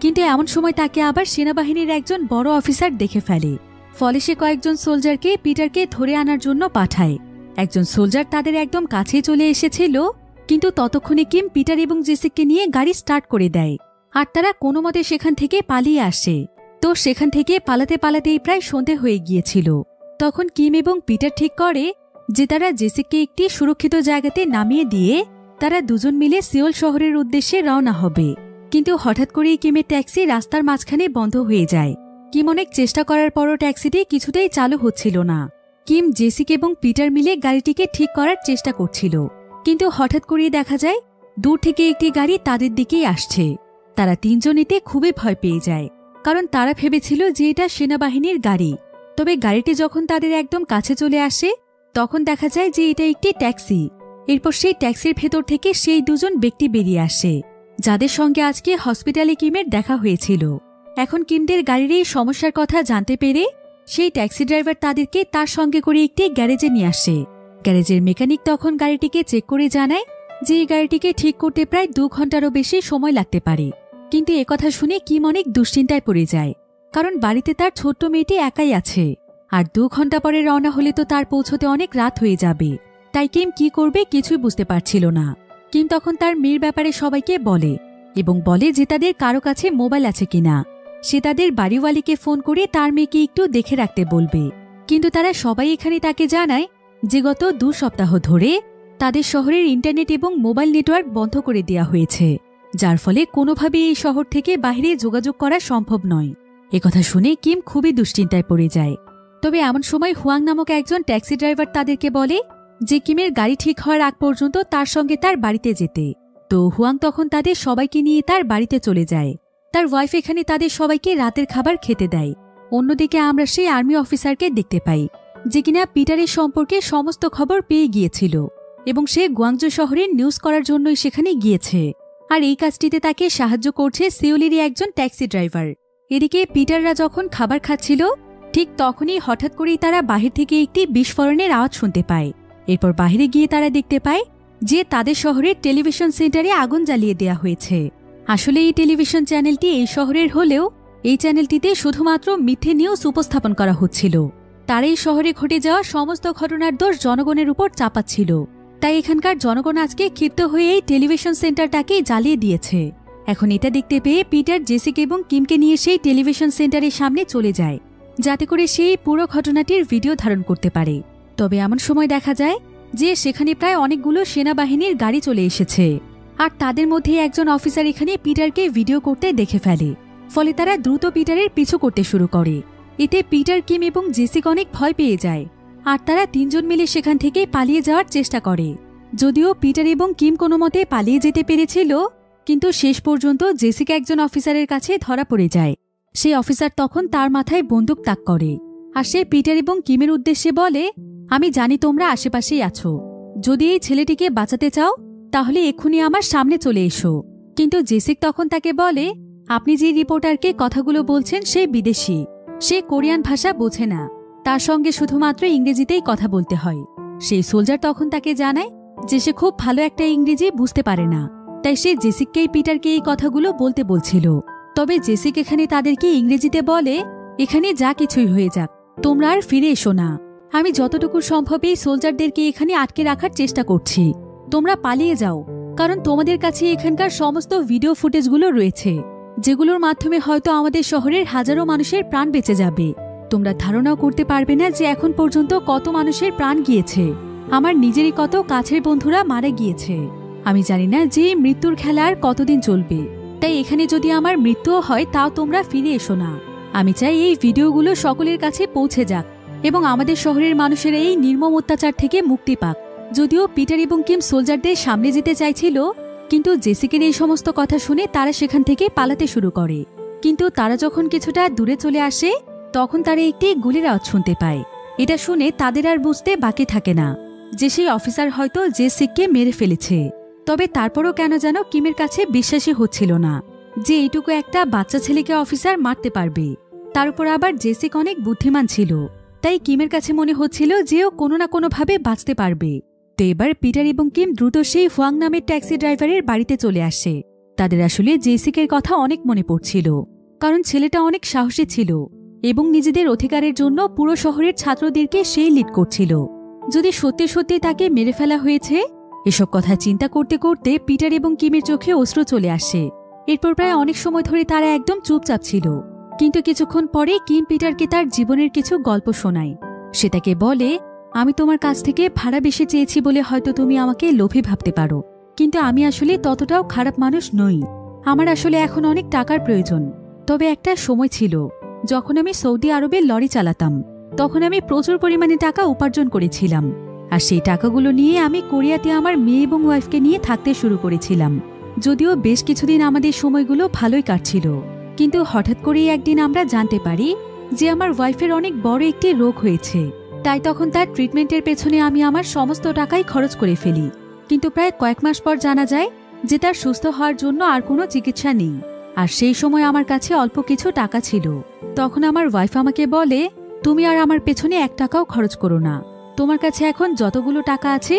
কিন্তু এমন সময় তাকে আবার সেনাবাহিনীর একজন বড় অফিসার দেখে ফেলে। ফলে সে কয়েকজন সোলজারকে পিটারকে ধরে আনার জন্য পাঠায়। একজন সোলজার তাদের একদম কাছে চলে এসেছিল, কিন্তু ততক্ষণে কিম পিটার এবং জেসিককে নিয়ে গাড়ি স্টার্ট করে দেয়। আর তারা কোনো মতে সেখান থেকে পালিয়ে আসে। তো সেখান থেকে পালাতে পালাতেই প্রায় সন্ধে হয়ে গিয়েছিল। তখন কিম এবং পিটার ঠিক করে যে তারা জেসিককে একটি সুরক্ষিত জায়গাতে নামিয়ে দিয়ে তারা দুজন মিলে সিওল শহরের উদ্দেশ্যে রওনা হবে। কিন্তু হঠাৎ করেই কিমের ট্যাক্সি রাস্তার মাঝখানে বন্ধ হয়ে যায়। কিম অনেক চেষ্টা করার পরও ট্যাক্সিটি কিছুতেই চালু হচ্ছিল না। কিম, জেসিক এবং পিটার মিলে গাড়িটিকে ঠিক করার চেষ্টা করছিল, কিন্তু হঠাৎ করেই দেখা যায় দূর থেকে একটি গাড়ি তাদের দিকেই আসছে। তারা তিনজন এতে খুবই ভয় পেয়ে যায়, কারণ তারা ভেবেছিল যে এটা সেনাবাহিনীর গাড়ি। তবে গাড়িটি যখন তাদের একদম কাছে চলে আসে তখন দেখা যায় যে এটা একটি ট্যাক্সি। এরপর সেই ট্যাক্সির ভেতর থেকে সেই দুজন ব্যক্তি বেরিয়ে আসে, যাদের সঙ্গে আজকে হসপিটালে কিমের দেখা হয়েছিল। এখন কিমদের গাড়ির এই সমস্যার কথা জানতে পেরে সেই ট্যাক্সি ড্রাইভার তাদেরকে তার সঙ্গে করে একটি গ্যারেজে নিয়ে আসে। গ্যারেজের মেকানিক তখন গাড়িটিকে চেক করে জানায় যে এই গাড়িটিকে ঠিক করতে প্রায় 2 ঘন্টারও বেশি সময় লাগতে পারে। কিন্তু একথা শুনে কিম অনেক দুশ্চিন্তায় পড়ে যায়, কারণ বাড়িতে তার ছোট্ট মেয়েটি একাই আছে। আর 2 ঘন্টা পরে রওনা হলে তো তার পৌঁছতে অনেক রাত হয়ে যাবে। তাই কিম কি করবে কিছুই বুঝতে পারছিল না। কিম তখন তার মেয়ের ব্যাপারে সবাইকে বলে এবং বলে যে তাদের কারো কাছে মোবাইল আছে কিনা। সে তাদের বাড়িওয়ালিকে ফোন করে তার মেয়েকে একটু দেখে রাখতে বলবে। কিন্তু তারা সবাই এখানে তাকে জানায় যে গত 2 সপ্তাহ ধরে তাদের শহরের ইন্টারনেট এবং মোবাইল নেটওয়ার্ক বন্ধ করে দেওয়া হয়েছে, যার ফলে কোনোভাবেই এই শহর থেকে বাইরে যোগাযোগ করা সম্ভব নয়। একথা শুনে কিম খুবই দুশ্চিন্তায় পড়ে যায়। তবে এমন সময় হুয়াং নামক একজন ট্যাক্সি ড্রাইভার তাদেরকে বলে যে কিমের গাড়ি ঠিক হওয়ার আগ পর্যন্ত তার সঙ্গে তার বাড়িতে যেতে। তো হুয়াং তখন তাদের সবাইকে নিয়ে তার বাড়িতে চলে যায়। তার ওয়াইফ এখানে তাদের সবাইকে রাতের খাবার খেতে দেয়। অন্যদিকে আমরা সেই আর্মি অফিসারকে দেখতে পাই যে কিনা পিটারের সম্পর্কে সমস্ত খবর পেয়ে গিয়েছিল এবং সে গুয়াংজু শহরের নিউজ করার জন্যই সেখানে গিয়েছে। আর এই কাজটিতে তাকে সাহায্য করছে সিওলেরই একজন ট্যাক্সি ড্রাইভার। এদিকে পিটাররা যখন খাবার খাচ্ছিল ঠিক তখনই হঠাৎ করেই তারা বাহির থেকে একটি বিস্ফোরণের আওয়াজ শুনতে পায়। এরপর বাহিরে গিয়ে তারা দেখতে পায় যে তাদের শহরের টেলিভিশন সেন্টারে আগুন জ্বালিয়ে দেওয়া হয়েছে। আসলে এই টেলিভিশন চ্যানেলটি এই শহরের হলেও এই চ্যানেলটিতে শুধুমাত্র মিথ্যে নিউজ উপস্থাপন করা হচ্ছিল। তারা এই শহরে ঘটে যাওয়া সমস্ত ঘটনার দোষ জনগণের উপর চাপাচ্ছিল। তাই এখানকার জনগণ আজকে ক্ষিপ্ত হয়ে এই টেলিভিশন সেন্টারটাকেই জ্বালিয়ে দিয়েছে। এখন এটা দেখতে পেয়ে পিটার জেসিকা এবং কিমকে নিয়ে সেই টেলিভিশন সেন্টারের সামনে চলে যায় যাতে করে সেই পুরো ঘটনাটির ভিডিও ধারণ করতে পারে। তবে এমন সময় দেখা যায় যে সেখানে প্রায় অনেকগুলো সেনাবাহিনীর গাড়ি চলে এসেছে আর তাদের মধ্যে একজন অফিসার এখানে পিটারকে ভিডিও করতে দেখে ফেলে। ফলে তারা দ্রুত পিটারের পিছু করতে শুরু করে। এতে পিটার, কিম এবং জেসিকা অনেক ভয় পেয়ে যায় আর তারা 3 জন মিলে সেখান থেকে পালিয়ে যাওয়ার চেষ্টা করে। যদিও পিটার এবং কিম কোনো মতে পালিয়ে যেতে পেরেছিল, কিন্তু শেষ পর্যন্ত জেসিকা একজন অফিসারের কাছে ধরা পড়ে যায়। সেই অফিসার তখন তার মাথায় বন্দুক তাক করে আর সে পিটার এবং কিমের উদ্দেশ্যে বলে, আমি জানি তোমরা আশেপাশেই আছো, যদি এই ছেলেটিকে বাঁচাতে চাও তাহলে এক্ষুনি আমার সামনে চলে এসো। কিন্তু জেসিক তখন তাকে বলে, আপনি যে রিপোর্টারকে কথাগুলো বলছেন সে বিদেশি, সে কোরিয়ান ভাষা বোঝে না, তার সঙ্গে শুধুমাত্র ইংরেজিতেই কথা বলতে হয়। সেই সোলজার তখন তাকে জানায় যে সে খুব ভালো একটা ইংরেজি বুঝতে পারে না, তাই সে জেসিককেই পিটারকে এই কথাগুলো বলতে বলছিল। তবে জেসিক এখানে তাদেরকে ইংরেজিতে বলে, এখানে যা কিছুই হয়ে যাক তোমরা আর ফিরে এসো না, আমি যতটুকু সম্ভব এই সোলজারদেরকে এখানে আটকে রাখার চেষ্টা করছি, তোমরা পালিয়ে যাও, কারণ তোমাদের কাছে এখানকার সমস্ত ভিডিও ফুটেজগুলো রয়েছে যেগুলোর মাধ্যমে হয়তো আমাদের শহরের হাজারো মানুষের প্রাণ বেঁচে যাবে। তোমরা ধারণাও করতে পারবে না যে এখন পর্যন্ত কত মানুষের প্রাণ গিয়েছে, আমার নিজেরই কত কাছের বন্ধুরা মারা গিয়েছে। আমি জানি না যে মৃত্যুর খেলা আর কতদিন চলবে, তাই এখানে যদি আমার মৃত্যুও হয় তাও তোমরা ফিরে এসো না। আমি চাই এই ভিডিওগুলো সকলের কাছে পৌঁছে যাক এবং আমাদের শহরের মানুষেরা এই নির্মম অত্যাচার থেকে মুক্তি পাক। যদিও পিটার এবং কিম সোলজারদের সামনে যেতে চাইছিল, কিন্তু জেসিকের এই সমস্ত কথা শুনে তারা সেখান থেকে পালাতে শুরু করে। কিন্তু তারা যখন কিছুটা দূরে চলে আসে তখন তারা একটি গুলির আওয়াজ শুনতে পায়। এটা শুনে তাদের আর বুঝতে বাকি থাকে না যে সেই অফিসার হয়তো জেসিককে মেরে ফেলেছে। তবে তারপরও কেন যেন কিমের কাছে বিশ্বাসই হচ্ছিল না যে এইটুকু একটা বাচ্চা ছেলেকে অফিসার মারতে পারবে। তার উপর আবার জেসিক অনেক বুদ্ধিমান ছিল, তাই কিমের কাছে মনে হচ্ছিল যে ও কোনো না কোনোভাবে বাঁচতে পারবে। তো এবার পিটার এবং কিম দ্রুত সেই হুয়াং নামের ট্যাক্সি ড্রাইভারের বাড়িতে চলে আসে। তাদের আসলে জেসিকের কথা অনেক মনে পড়ছিল, কারণ ছেলেটা অনেক সাহসী ছিল এবং নিজেদের অধিকারের জন্য পুরো শহরের ছাত্রদেরকে সেই লিড করছিল। যদি সত্যি সত্যি তাকে মেরে ফেলা হয়েছে, এসব কথা চিন্তা করতে করতে পিটার এবং কিমের চোখে অশ্রু চলে আসে। এরপর প্রায় অনেক সময় ধরে তারা একদম চুপচাপ ছিল। কিন্তু কিছুক্ষণ পরে কিম পিটারকে তার জীবনের কিছু গল্প শোনায়। সে তাকে বলে, আমি তোমার কাছ থেকে ভাড়া বেশি চেয়েছি বলে হয়তো তুমি আমাকে লোভী ভাবতে পারো, কিন্তু আমি আসলে ততটাও খারাপ মানুষ নই। আমার আসলে এখন অনেক টাকার প্রয়োজন। তবে একটা সময় ছিল যখন আমি সৌদি আরবে লরি চালাতাম, তখন আমি প্রচুর পরিমাণে টাকা উপার্জন করেছিলাম আর সেই টাকাগুলো নিয়ে আমি কোরিয়াতে আমার মেয়ে এবং ওয়াইফকে নিয়ে থাকতে শুরু করেছিলাম। যদিও বেশ কিছুদিন আমাদের সময়গুলো ভালোই কাটছিল, কিন্তু হঠাৎ করেই একদিন আমরা জানতে পারি যে আমার ওয়াইফের অনেক বড় একটি রোগ হয়েছে। তাই তখন তার ট্রিটমেন্টের পেছনে আমি আমার সমস্ত টাকাই খরচ করে ফেলি। কিন্তু প্রায় কয়েক মাস পর জানা যায় যে তার সুস্থ হওয়ার জন্য আর কোনো চিকিৎসা নেই। আর সেই সময় আমার কাছে অল্প কিছু টাকা ছিল। তখন আমার ওয়াইফ আমাকে বলে, তুমি আর আমার পেছনে 1 টাকাও খরচ করো না, তোমার কাছে এখন যতগুলো টাকা আছে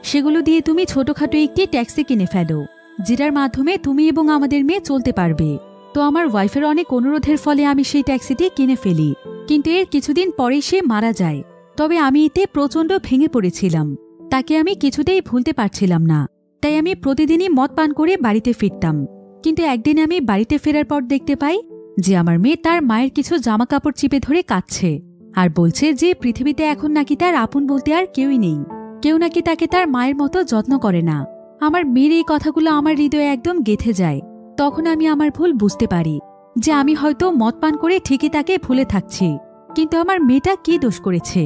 সেগুলো দিয়ে তুমি ছোটখাটো একটি ট্যাক্সি কিনে ফেলো, যেটার মাধ্যমে তুমি এবং আমাদের মেয়ে চলতে পারবে। তো আমার ওয়াইফের অনেক অনুরোধের ফলে আমি সেই ট্যাক্সিটি কিনে ফেলি। কিন্তু এর কিছুদিন পরেই সে মারা যায়। তবে আমি এতে প্রচণ্ড ভেঙে পড়েছিলাম। তাকে আমি কিছুতেই ভুলতে পারছিলাম না। তাই আমি প্রতিদিনই মদ পান করে বাড়িতে ফিরতাম। কিন্তু একদিন আমি বাড়িতে ফেরার পর দেখতে পাই যে আমার মেয়ে তার মায়ের কিছু জামা কাপড় চিপে ধরে কাঁদছে আর বলছে যে পৃথিবীতে এখন নাকি তার আপন বলতে আর কেউই নেই। কেউ নাকি তাকে তার মায়ের মতো যত্ন করে না। আমার মেয়ের এই কথাগুলো আমার হৃদয়ে একদম গেঁথে যায়। তখন আমি আমার ভুল বুঝতে পারি যে আমি হয়তো মদ পান করে ঠিকই তাকে ভুলে থাকছি, কিন্তু আমার মেয়েটা কি দোষ করেছে?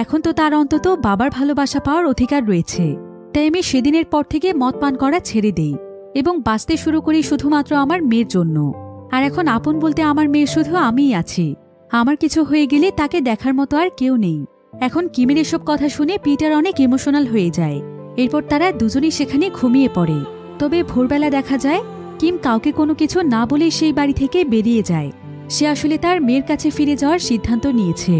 এখন তো তার অন্তত বাবার ভালোবাসা পাওয়ার অধিকার রয়েছে। তাই আমি সেদিনের পর থেকে মদ পান করা ছেড়ে দেই এবং বাঁচতে শুরু করি শুধুমাত্র আমার মেয়ের জন্য। আর এখন আপন বলতে আমার মেয়ে শুধু আমিই আছি। আমার কিছু হয়ে গেলে তাকে দেখার মতো আর কেউ নেই। এখন কিমের এসব কথা শুনে পিটার অনেক ইমোশনাল হয়ে যায়। এরপর তারা দুজনেই সেখানে ঘুমিয়ে পড়ে। তবে ভোরবেলা দেখা যায় কিম কাউকে কোনো কিছু না বলে সেই বাড়ি থেকে বেরিয়ে যায়। সে আসলে তার মেয়ের কাছে ফিরে যাওয়ার সিদ্ধান্ত নিয়েছে,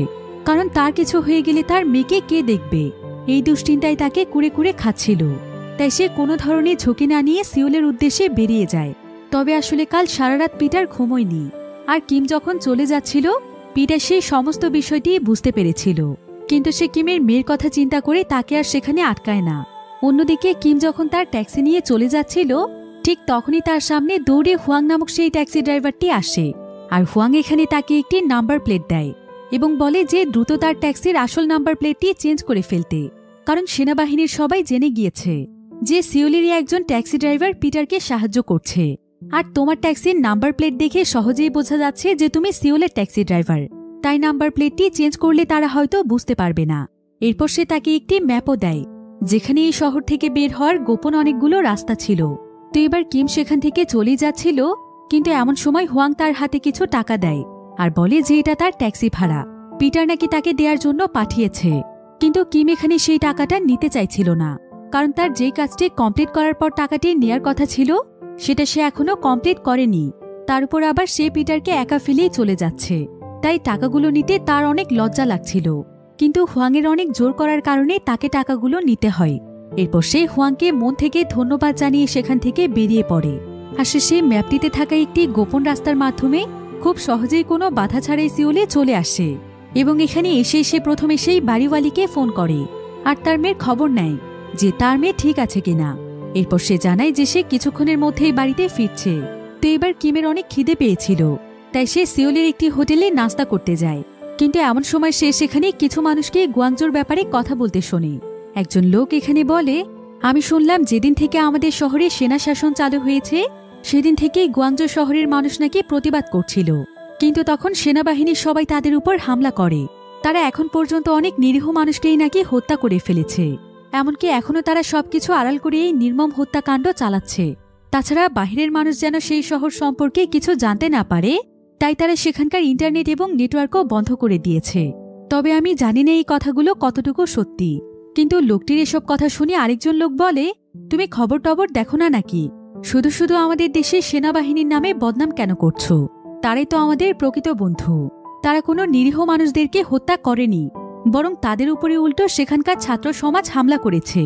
কারণ তার কিছু হয়ে গেলে তার মেয়েকে কে দেখবে, এই দুশ্চিন্তায় তাকে কুড়ে কুড়ে খাচ্ছিল। তাই সে কোনো ধরনের ঝুঁকি না নিয়ে সিওলের উদ্দেশ্যে বেরিয়ে যায়। তবে আসলে কাল সারারাত পিটার ঘুমোয়নি। আর কিম যখন চলে যাচ্ছিল পিটার সেই সমস্ত বিষয়টি বুঝতে পেরেছিল, কিন্তু সে কিমের মেয়ের কথা চিন্তা করে তাকে আর সেখানে আটকায় না। অন্যদিকে কিম যখন তার ট্যাক্সি নিয়ে চলে যাচ্ছিল ঠিক তখনই তার সামনে দৌড়ে হুয়াং নামক সেই ট্যাক্সি ড্রাইভারটি আসে। আর হুয়াং এখানে তাকে একটি নাম্বার প্লেট দেয় এবং বলে যে দ্রুত তার ট্যাক্সির আসল নাম্বার প্লেটটি চেঞ্জ করে ফেলতে, কারণ সেনাবাহিনীর সবাই জেনে গিয়েছে যে সিওলেরই একজন ট্যাক্সি ড্রাইভার পিটারকে সাহায্য করছে। আর তোমার ট্যাক্সির নাম্বার প্লেট দেখে সহজেই বোঝা যাচ্ছে যে তুমি সিওলের ট্যাক্সি ড্রাইভার, তাই নাম্বার প্লেটটি চেঞ্জ করলে তারা হয়তো বুঝতে পারবে না। এরপর সে তাকে একটি ম্যাপও দেয় যেখানে এই শহর থেকে বের হওয়ার গোপন অনেকগুলো রাস্তা ছিল। তো এবার কিম সেখান থেকে চলে যাচ্ছিল, কিন্তু এমন সময় হুয়াং তার হাতে কিছু টাকা দেয় আর বলে যে এটা তার ট্যাক্সি ভাড়া, পিটার নাকি তাকে দেওয়ার জন্য পাঠিয়েছে। কিন্তু কিম এখানে সেই টাকাটা নিতে চাইছিল না, কারণ তার যেই কাজটি কমপ্লিট করার পর টাকাটি নেয়ার কথা ছিল সেটা সে এখনো কমপ্লিট করেনি। তার উপর আবার সে পিটারকে একা ফেলেই চলে যাচ্ছে, তাই টাকাগুলো নিতে তার অনেক লজ্জা লাগছিল। কিন্তু হুয়াংয়ের অনেক জোর করার কারণে তাকে টাকাগুলো নিতে হয়। এরপর সে হুয়াংকে মন থেকে ধন্যবাদ জানিয়ে সেখান থেকে বেরিয়ে পড়ে। আর সে ম্যাপটিতে থাকা একটি গোপন রাস্তার মাধ্যমে খুব সহজেই কোনো বাধা ছাড়াই সিওলে চলে আসে এবং এখানে এসে সে প্রথমে সেই বাড়িওয়ালিকে ফোন করে আর তার মেয়ের খবর নেয় যে তার মেয়ে ঠিক আছে কিনা। এরপর সে জানায় যে সে কিছুক্ষণের মধ্যেই বাড়িতে ফিরছে। তো এবার কিমের অনেক খিদে পেয়েছিল, তাই সে সিওলের একটি হোটেলে নাস্তা করতে যায়। কিন্তু এমন সময় সে সেখানে কিছু মানুষকে গুয়াংজোর ব্যাপারে কথা বলতে শোনে। একজন লোক এখানে বলে, আমি শুনলাম যেদিন থেকে আমাদের শহরে সেনা শাসন চালু হয়েছে সেদিন থেকেই গুয়াংজো শহরের মানুষ নাকি প্রতিবাদ করছিল, কিন্তু তখন সেনাবাহিনীর সবাই তাদের উপর হামলা করে। তারা এখন পর্যন্ত অনেক নিরীহ মানুষকেই নাকি হত্যা করে ফেলেছে। এমনকি এখনও তারা সবকিছু আড়াল করে এই নির্মম হত্যাকাণ্ড চালাচ্ছে। তাছাড়া বাহিরের মানুষ যেন সেই শহর সম্পর্কে কিছু জানতে না পারে, তাই তারা সেখানকার ইন্টারনেট এবং নেটওয়ার্কও বন্ধ করে দিয়েছে। তবে আমি জানি না এই কথাগুলো কতটুকু সত্যি, কিন্তু লোকটির এসব কথা শুনে আরেকজন লোক বলে, তুমি খবর টবর দেখো না নাকি? শুধু শুধু আমাদের দেশের সেনাবাহিনীর নামে বদনাম কেন করছো? তারাই তো আমাদের প্রকৃত বন্ধু। তারা কোনো নিরীহ মানুষদেরকে হত্যা করেনি, বরং তাদের উপরে উল্টো সেখানকার ছাত্র সমাজ হামলা করেছে।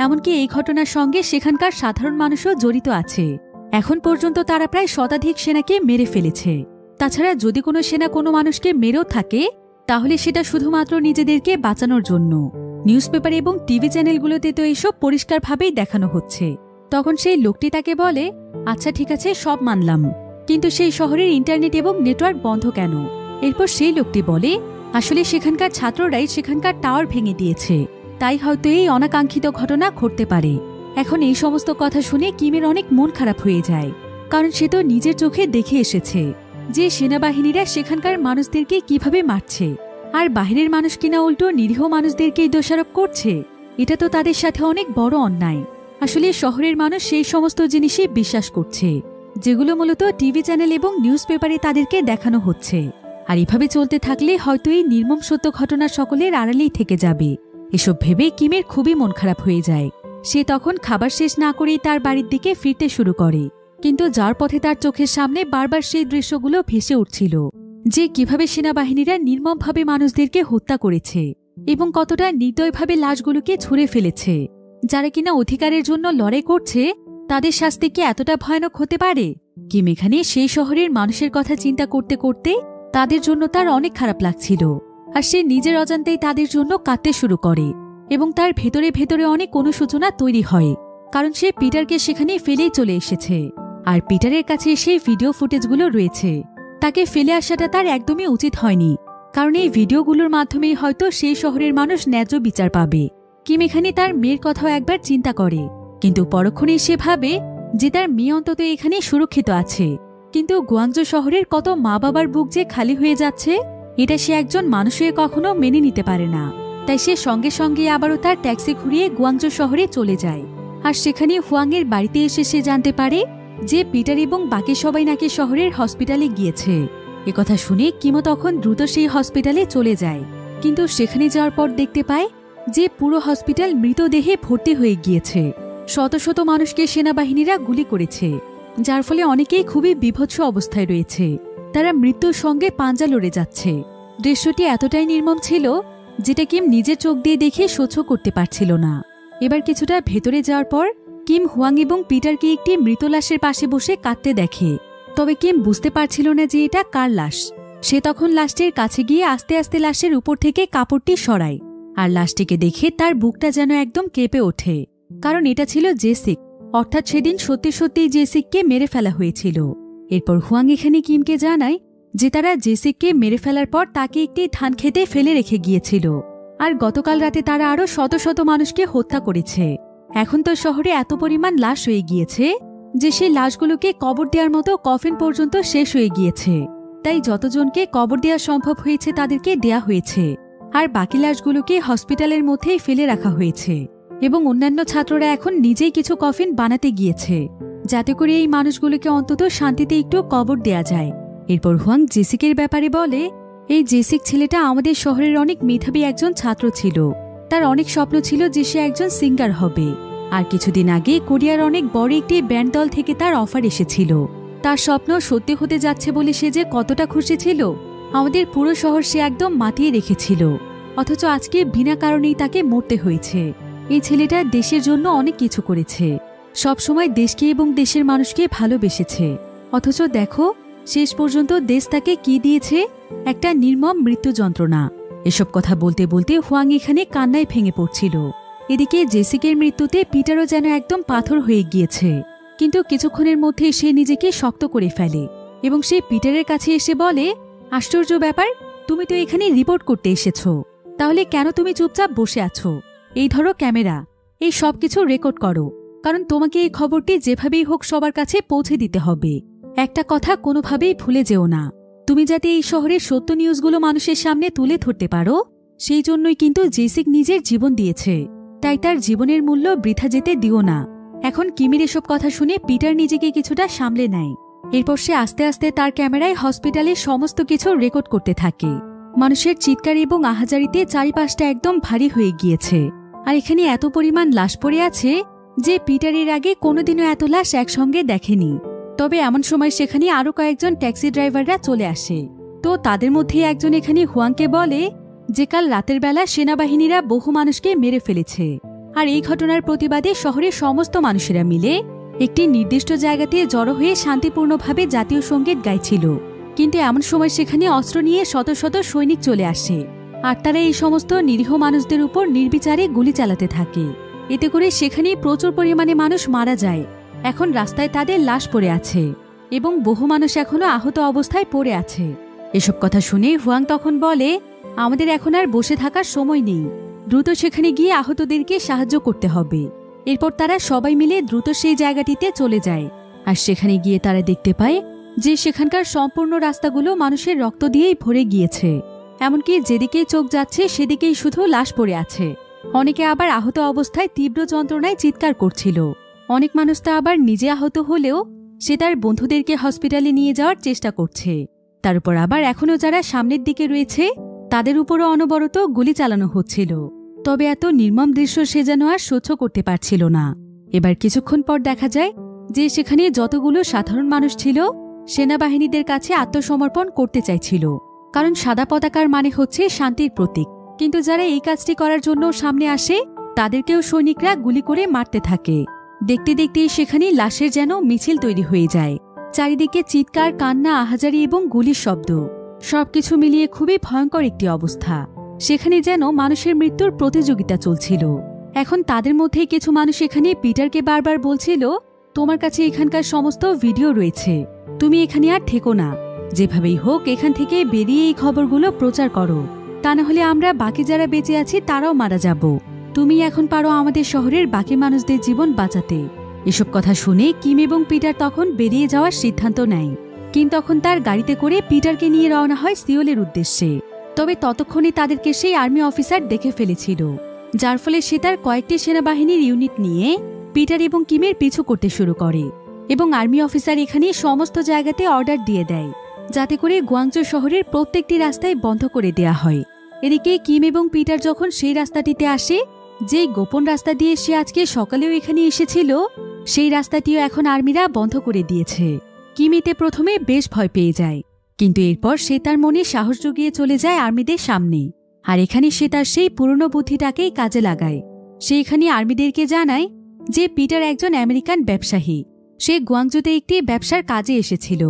এমনকি এই ঘটনার সঙ্গে সেখানকার সাধারণ মানুষও জড়িত আছে। এখন পর্যন্ত তারা প্রায় শতাধিক সেনাকে মেরে ফেলেছে। তাছাড়া যদি কোনো সেনা কোনো মানুষকে মেরেও থাকে তাহলে সেটা শুধুমাত্র নিজেদেরকে বাঁচানোর জন্য। নিউজ পেপার এবং টিভি চ্যানেলগুলোতে তো এইসব পরিষ্কারভাবেই দেখানো হচ্ছে। তখন সেই লোকটি তাকে বলে, আচ্ছা ঠিক আছে, সব মানলাম, কিন্তু সেই শহরের ইন্টারনেট এবং নেটওয়ার্ক বন্ধ কেন? এরপর সেই লোকটি বলে, আসলে সেখানকার ছাত্ররাই সেখানকার টাওয়ার ভেঙে দিয়েছে, তাই হয়তো এই অনাকাঙ্ক্ষিত ঘটনা ঘটতে পারে। এখন এই সমস্ত কথা শুনে কিমের অনেক মন খারাপ হয়ে যায়, কারণ সে তো নিজের চোখে দেখে এসেছে যে সেনাবাহিনীরা সেখানকার মানুষদেরকে কিভাবে মারছে, আর বাহিরের মানুষ কিনা উল্টো নিরীহ মানুষদেরকেই দোষারোপ করছে। এটা তো তাদের সাথে অনেক বড় অন্যায়। আসলে শহরের মানুষ সেই সমস্ত জিনিসে বিশ্বাস করছে যেগুলো মূলত টিভি চ্যানেল এবং নিউজ পেপারে তাদেরকে দেখানো হচ্ছে। আর এভাবে চলতে থাকলে হয়তো এই নির্মম সত্য ঘটনা সকলের আড়ালেই থেকে যাবে। এসব ভেবে কিমের খুবই মন খারাপ হয়ে যায়। সে তখন খাবার শেষ না করেই তার বাড়ির দিকে ফিরতে শুরু করে, কিন্তু যার পথে তার চোখের সামনে বারবার সেই দৃশ্যগুলো ভেসে উঠছিল যে কিভাবে সেনাবাহিনীরা নির্মমভাবে মানুষদেরকে হত্যা করেছে এবং কতটা নির্দয়ভাবে লাশগুলোকে ছুঁড়ে ফেলেছে। যারা কিনা অধিকারের জন্য লড়াই করছে তাদের শাস্তি কি এতটা ভয়ানক হতে পারে? কিম এখানে সেই শহরের মানুষের কথা চিন্তা করতে করতে তাদের জন্য তার অনেক খারাপ লাগছিল, আর সে নিজের অজান্তেই তাদের জন্য কাঁদতে শুরু করে এবং তার ভেতরে ভেতরে অনেক অনুশোচনা তৈরি হয়, কারণ সে পিটারকে সেখানে ফেলেই চলে এসেছে। আর পিটারের কাছে সেই ভিডিও ফুটেজগুলো রয়েছে। তাকে ফেলে আসাটা তার একদমই উচিত হয়নি, কারণ এই ভিডিওগুলোর মাধ্যমেই হয়তো সেই শহরের মানুষ ন্যায্য বিচার পাবে। কিম এখানে তার মেয়ের কথাও একবার চিন্তা করে, কিন্তু পরক্ষণেই সে ভাবে যে তার মেয়ে অন্তত এখানে সুরক্ষিত আছে। কিন্তু গুয়াংজো শহরের কত মা বাবার বুক যে খালি হয়ে যাচ্ছে, এটা সে একজন মানুষের কখনো মেনে নিতে পারে না। তাই সে সঙ্গে সঙ্গে আবারও তার ট্যাক্সি ঘুরিয়ে গুয়াংজো শহরে চলে যায়। আর সেখানে হুয়াংয়ের বাড়িতে এসে সে জানতে পারে যে পিটার এবং বাকি সবাই নাকি শহরের হসপিটালে গিয়েছে। একথা শুনে কিমো তখন দ্রুত সেই হসপিটালে চলে যায়, কিন্তু সেখানে যাওয়ার পর দেখতে পায় যে পুরো হসপিটাল মৃতদেহে ভর্তি হয়ে গিয়েছে। শত শত মানুষকে সেনাবাহিনীরা গুলি করেছে, যার ফলে অনেকেই খুবই বিভৎস অবস্থায় রয়েছে। তারা মৃত্যুর সঙ্গে পাঞ্জা লড়ে যাচ্ছে। দৃশ্যটি এতটাই নির্মম ছিল যেটা কিম নিজের চোখ দিয়ে দেখে সহ্য করতে পারছিল না। এবার কিছুটা ভেতরে যাওয়ার পর কিম হুয়াং এবং পিটারকে একটি মৃত লাশের পাশে বসে কাঁদতে দেখে। তবে কিম বুঝতে পারছিল না যে এটা কার লাশ। সে তখন লাশটির কাছে গিয়ে আস্তে আস্তে লাশের উপর থেকে কাপড়টি সরায়, আর লাশটিকে দেখে তার বুকটা যেন একদম কেঁপে ওঠে, কারণ এটা ছিল জেসিক, অর্থাৎ সেদিন সত্যি সত্যি জেসিককে মেরে ফেলা হয়েছিল। এরপর হুয়াং এখানে কিমকে জানায় যে তারা জেসিককে মেরে ফেলার পর তাকে একটি ধান খেতে ফেলে রেখে গিয়েছিল, আর গতকাল রাতে তারা আরও শত শত মানুষকে হত্যা করেছে। এখন তো শহরে এত পরিমাণ লাশ হয়ে গিয়েছে যে সেই লাশগুলোকে কবর দেওয়ার মতো কফিন পর্যন্ত শেষ হয়ে গিয়েছে। তাই যতজনকে কবর দেওয়া সম্ভব হয়েছে তাদেরকে দেয়া হয়েছে, আর বাকি লাশগুলোকে হসপিটালের মধ্যেই ফেলে রাখা হয়েছে। এবং অন্যান্য ছাত্ররা এখন নিজেই কিছু কফিন বানাতে গিয়েছে, যাতে করে এই মানুষগুলোকে অন্তত শান্তিতে একটু কবর দেয়া যায়। এরপর হুয়াং জেসিকের ব্যাপারে বলে, এই জেসিক ছেলেটা আমাদের শহরের অনেক মেধাবী একজন ছাত্র ছিল। তার অনেক স্বপ্ন ছিল যে সে একজন সিঙ্গার হবে। আর কিছুদিন আগে কোরিয়ার অনেক বড় একটি ব্যান্ড দল থেকে তার অফার এসেছিল। তার স্বপ্ন সত্যি হতে যাচ্ছে বলে সে যে কতটা খুশি ছিল, আমাদের পুরো শহর সে একদম মাতিয়ে রেখেছিল। অথচ আজকে বিনা কারণেই তাকে মরতে হয়েছে। এই ছেলেটা দেশের জন্য অনেক কিছু করেছে, সবসময় দেশকে এবং দেশের মানুষকে ভালোবেসেছে। অথচ দেখো শেষ পর্যন্ত দেশ তাকে কি দিয়েছে, একটা নির্মম মৃত্যু যন্ত্রণা। এসব কথা বলতে বলতে হুয়াং এখানে কান্নায় ভেঙে পড়ছিল। এদিকে জেসিকের মৃত্যুতে পিটারও যেন একদম পাথর হয়ে গিয়েছে, কিন্তু কিছুক্ষণের মধ্যে সে নিজেকে শক্ত করে ফেলে এবং সে পিটারের কাছে এসে বলে, আশ্চর্য ব্যাপার, তুমি তো এখানে রিপোর্ট করতে এসেছো, তাহলে কেন তুমি চুপচাপ বসে আছো? এই ধরো ক্যামেরা, এই সব কিছু রেকর্ড করো, কারণ তোমাকে এই খবরটি যেভাবেই হোক সবার কাছে পৌঁছে দিতে হবে। একটা কথা কোনোভাবেই ভুলে যেও না, তুমি যাতে এই শহরের সত্য নিউজগুলো মানুষের সামনে তুলে ধরতে পারো, সেই জন্যই কিন্তু জেসিক নিজের জীবন দিয়েছে। তাই তার জীবনের মূল্য বৃথা যেতে দিও না। এখন কিমির এসব কথা শুনে পিটার নিজেকে কিছুটা সামলে নেয়। এরপর সে আস্তে আস্তে তার ক্যামেরায় হসপিটালের সমস্ত কিছু রেকর্ড করতে থাকে। মানুষের চিৎকার এবং আহাজারিতে চারিপাশটা একদম ভারী হয়ে গিয়েছে, আর এখানে এত পরিমাণ লাশ পড়ে আছে যে পিটার এর আগে কোনোদিনও এত লাশ একসঙ্গে দেখেনি। তবে এমন সময় সেখানে আরও কয়েকজন ট্যাক্সি ড্রাইভাররা চলে আসে। তো তাদের মধ্যে একজন এখানে হুয়াংকে বলে যে কাল রাতের বেলা সেনাবাহিনীরা বহু মানুষকে মেরে ফেলেছে, আর এই ঘটনার প্রতিবাদে শহরের সমস্ত মানুষেরা মিলে একটি নির্দিষ্ট জায়গাতে জড়ো হয়ে শান্তিপূর্ণভাবে জাতীয় সঙ্গীত গাইছিল। কিন্তু এমন সময় সেখানে অস্ত্র নিয়ে শত শত সৈনিক চলে আসে, আর তারা এই সমস্ত নিরীহ মানুষদের উপর নির্বিচারে গুলি চালাতে থাকে। এতে করে সেখানে প্রচুর পরিমাণে মানুষ মারা যায়। এখন রাস্তায় তাদের লাশ পড়ে আছে এবং বহু মানুষ এখনো আহত অবস্থায় পড়ে আছে। এসব কথা শুনে হুয়াং তখন বলে, আমাদের এখন আর বসে থাকার সময় নেই, দ্রুত সেখানে গিয়ে আহতদেরকে সাহায্য করতে হবে। এরপর তারা সবাই মিলে দ্রুত সেই জায়গাটিতে চলে যায়, আর সেখানে গিয়ে তারা দেখতে পায় যে সেখানকার সম্পূর্ণ রাস্তাগুলো মানুষের রক্ত দিয়েই ভরে গিয়েছে। এমনকি যেদিকেই চোখ যাচ্ছে সেদিকেই শুধু লাশ পড়ে আছে। অনেকে আবার আহত অবস্থায় তীব্র যন্ত্রণায় চিৎকার করছিল। অনেক মানুষ তা আবার নিজে আহত হলেও সে তার বন্ধুদেরকে হসপিটালে নিয়ে যাওয়ার চেষ্টা করছে। তার উপর আবার এখনও যারা সামনের দিকে রয়েছে তাদের উপরও অনবরত গুলি চালানো হচ্ছিল। তবে এত নির্মম দৃশ্য সে যেন আর সহ্য করতে পারছিল না। এবার কিছুক্ষণ পর দেখা যায় যে সেখানে যতগুলো সাধারণ মানুষ ছিল সেনাবাহিনীদের কাছে আত্মসমর্পণ করতে চাইছিল, কারণ সাদা পতাকার মানে হচ্ছে শান্তির প্রতীক। কিন্তু যারা এই কাজটি করার জন্য সামনে আসে তাদেরকেও সৈনিকরা গুলি করে মারতে থাকে। দেখতে দেখতে সেখানে লাশের যেন মিছিল তৈরি হয়ে যায়। চারিদিকে চিৎকার, কান্না, আহাজারি এবং গুলির শব্দ। সবকিছু মিলিয়ে খুবই ভয়ঙ্কর একটি অবস্থা। সেখানে যেন মানুষের মৃত্যুর প্রতিযোগিতা চলছিল। এখন তাদের মধ্যে কিছু মানুষ এখানে পিটারকে বারবার বলছিল, তোমার কাছে এখানকার সমস্ত ভিডিও রয়েছে, তুমি এখানে আর থেকো না, যেভাবেই হোক এখান থেকে বেরিয়ে এই খবরগুলো প্রচার করো, তা না হলে আমরা বাকি যারা বেঁচে আছি তারাও মারা যাব। তুমি এখন পারো আমাদের শহরের বাকি মানুষদের জীবন বাঁচাতে। এসব কথা শুনে কিম এবং পিটার তখন বেরিয়ে যাওয়ার সিদ্ধান্ত নেয়। কিম তখন তার গাড়িতে করে পিটারকে নিয়ে রওনা হয় সিওলের উদ্দেশ্যে। তবে ততক্ষণে তাদেরকে সেই আর্মি অফিসার দেখে ফেলেছিল, যার ফলে সে তার কয়েকটি সেনাবাহিনীর ইউনিট নিয়ে পিটার এবং কিমের পিছু করতে শুরু করে এবং আর্মি অফিসার এখানে সমস্ত জায়গাতে অর্ডার দিয়ে দেয় যাতে করে গুয়াংজো শহরের প্রত্যেকটি রাস্তায় বন্ধ করে দেয়া হয়। এদিকে কিম এবং পিটার যখন সেই রাস্তাটিতে আসে, যেই গোপন রাস্তা দিয়ে সে আজকে সকালেও এখানে এসেছিল, সেই রাস্তাটিও এখন আর্মিরা বন্ধ করে দিয়েছে। কিম এতে প্রথমে বেশ ভয় পেয়ে যায়, কিন্তু এরপর সে তার মনে সাহস জুগিয়ে চলে যায় আর্মিদের সামনে। আর এখানে সে তার সেই পুরনো বুদ্ধিটাকেই কাজে লাগায়। সে এখানে আর্মিদেরকে জানায় যে পিটার একজন আমেরিকান ব্যবসায়ী, সে গুয়াংজোতে একটি ব্যবসার কাজে এসেছিল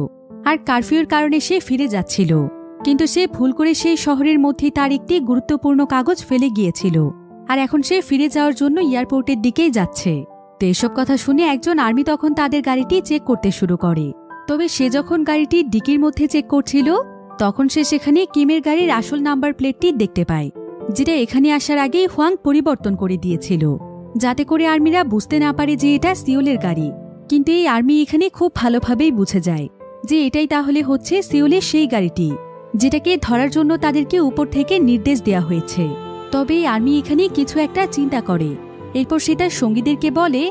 আর কারফিউর কারণে সে ফিরে যাচ্ছিল, কিন্তু সে ভুল করে সেই শহরের মধ্যে তার একটি গুরুত্বপূর্ণ কাগজ ফেলে গিয়েছিল আর এখন সে ফিরে যাওয়ার জন্য এয়ারপোর্টের দিকেই যাচ্ছে। তো এসব কথা শুনে একজন আর্মি তখন তাদের গাড়িটি চেক করতে শুরু করে। তবে সে যখন গাড়িটির ডিকির মধ্যে চেক করছিল, তখন সে সেখানে কিমের গাড়ির আসল নাম্বার প্লেটটি দেখতে পায়, যেটা এখানে আসার আগেই হুয়াং পরিবর্তন করে দিয়েছিল, যাতে করে আর্মিরা বুঝতে না পারে যে এটা সিওলের গাড়ি। কিন্তু এই আর্মি এখানে খুব ভালোভাবেই বুঝে যায় যে এটাই তাহলে হচ্ছে সিওলের সেই গাড়িটি, যেটাকে ধরার জন্য তাদেরকে উপর থেকে নির্দেশ দেওয়া হয়েছে। তবে এই আর্মি এখানে কিছু একটা চিন্তা করে। এরপর সে তার সঙ্গীদেরকে বলে,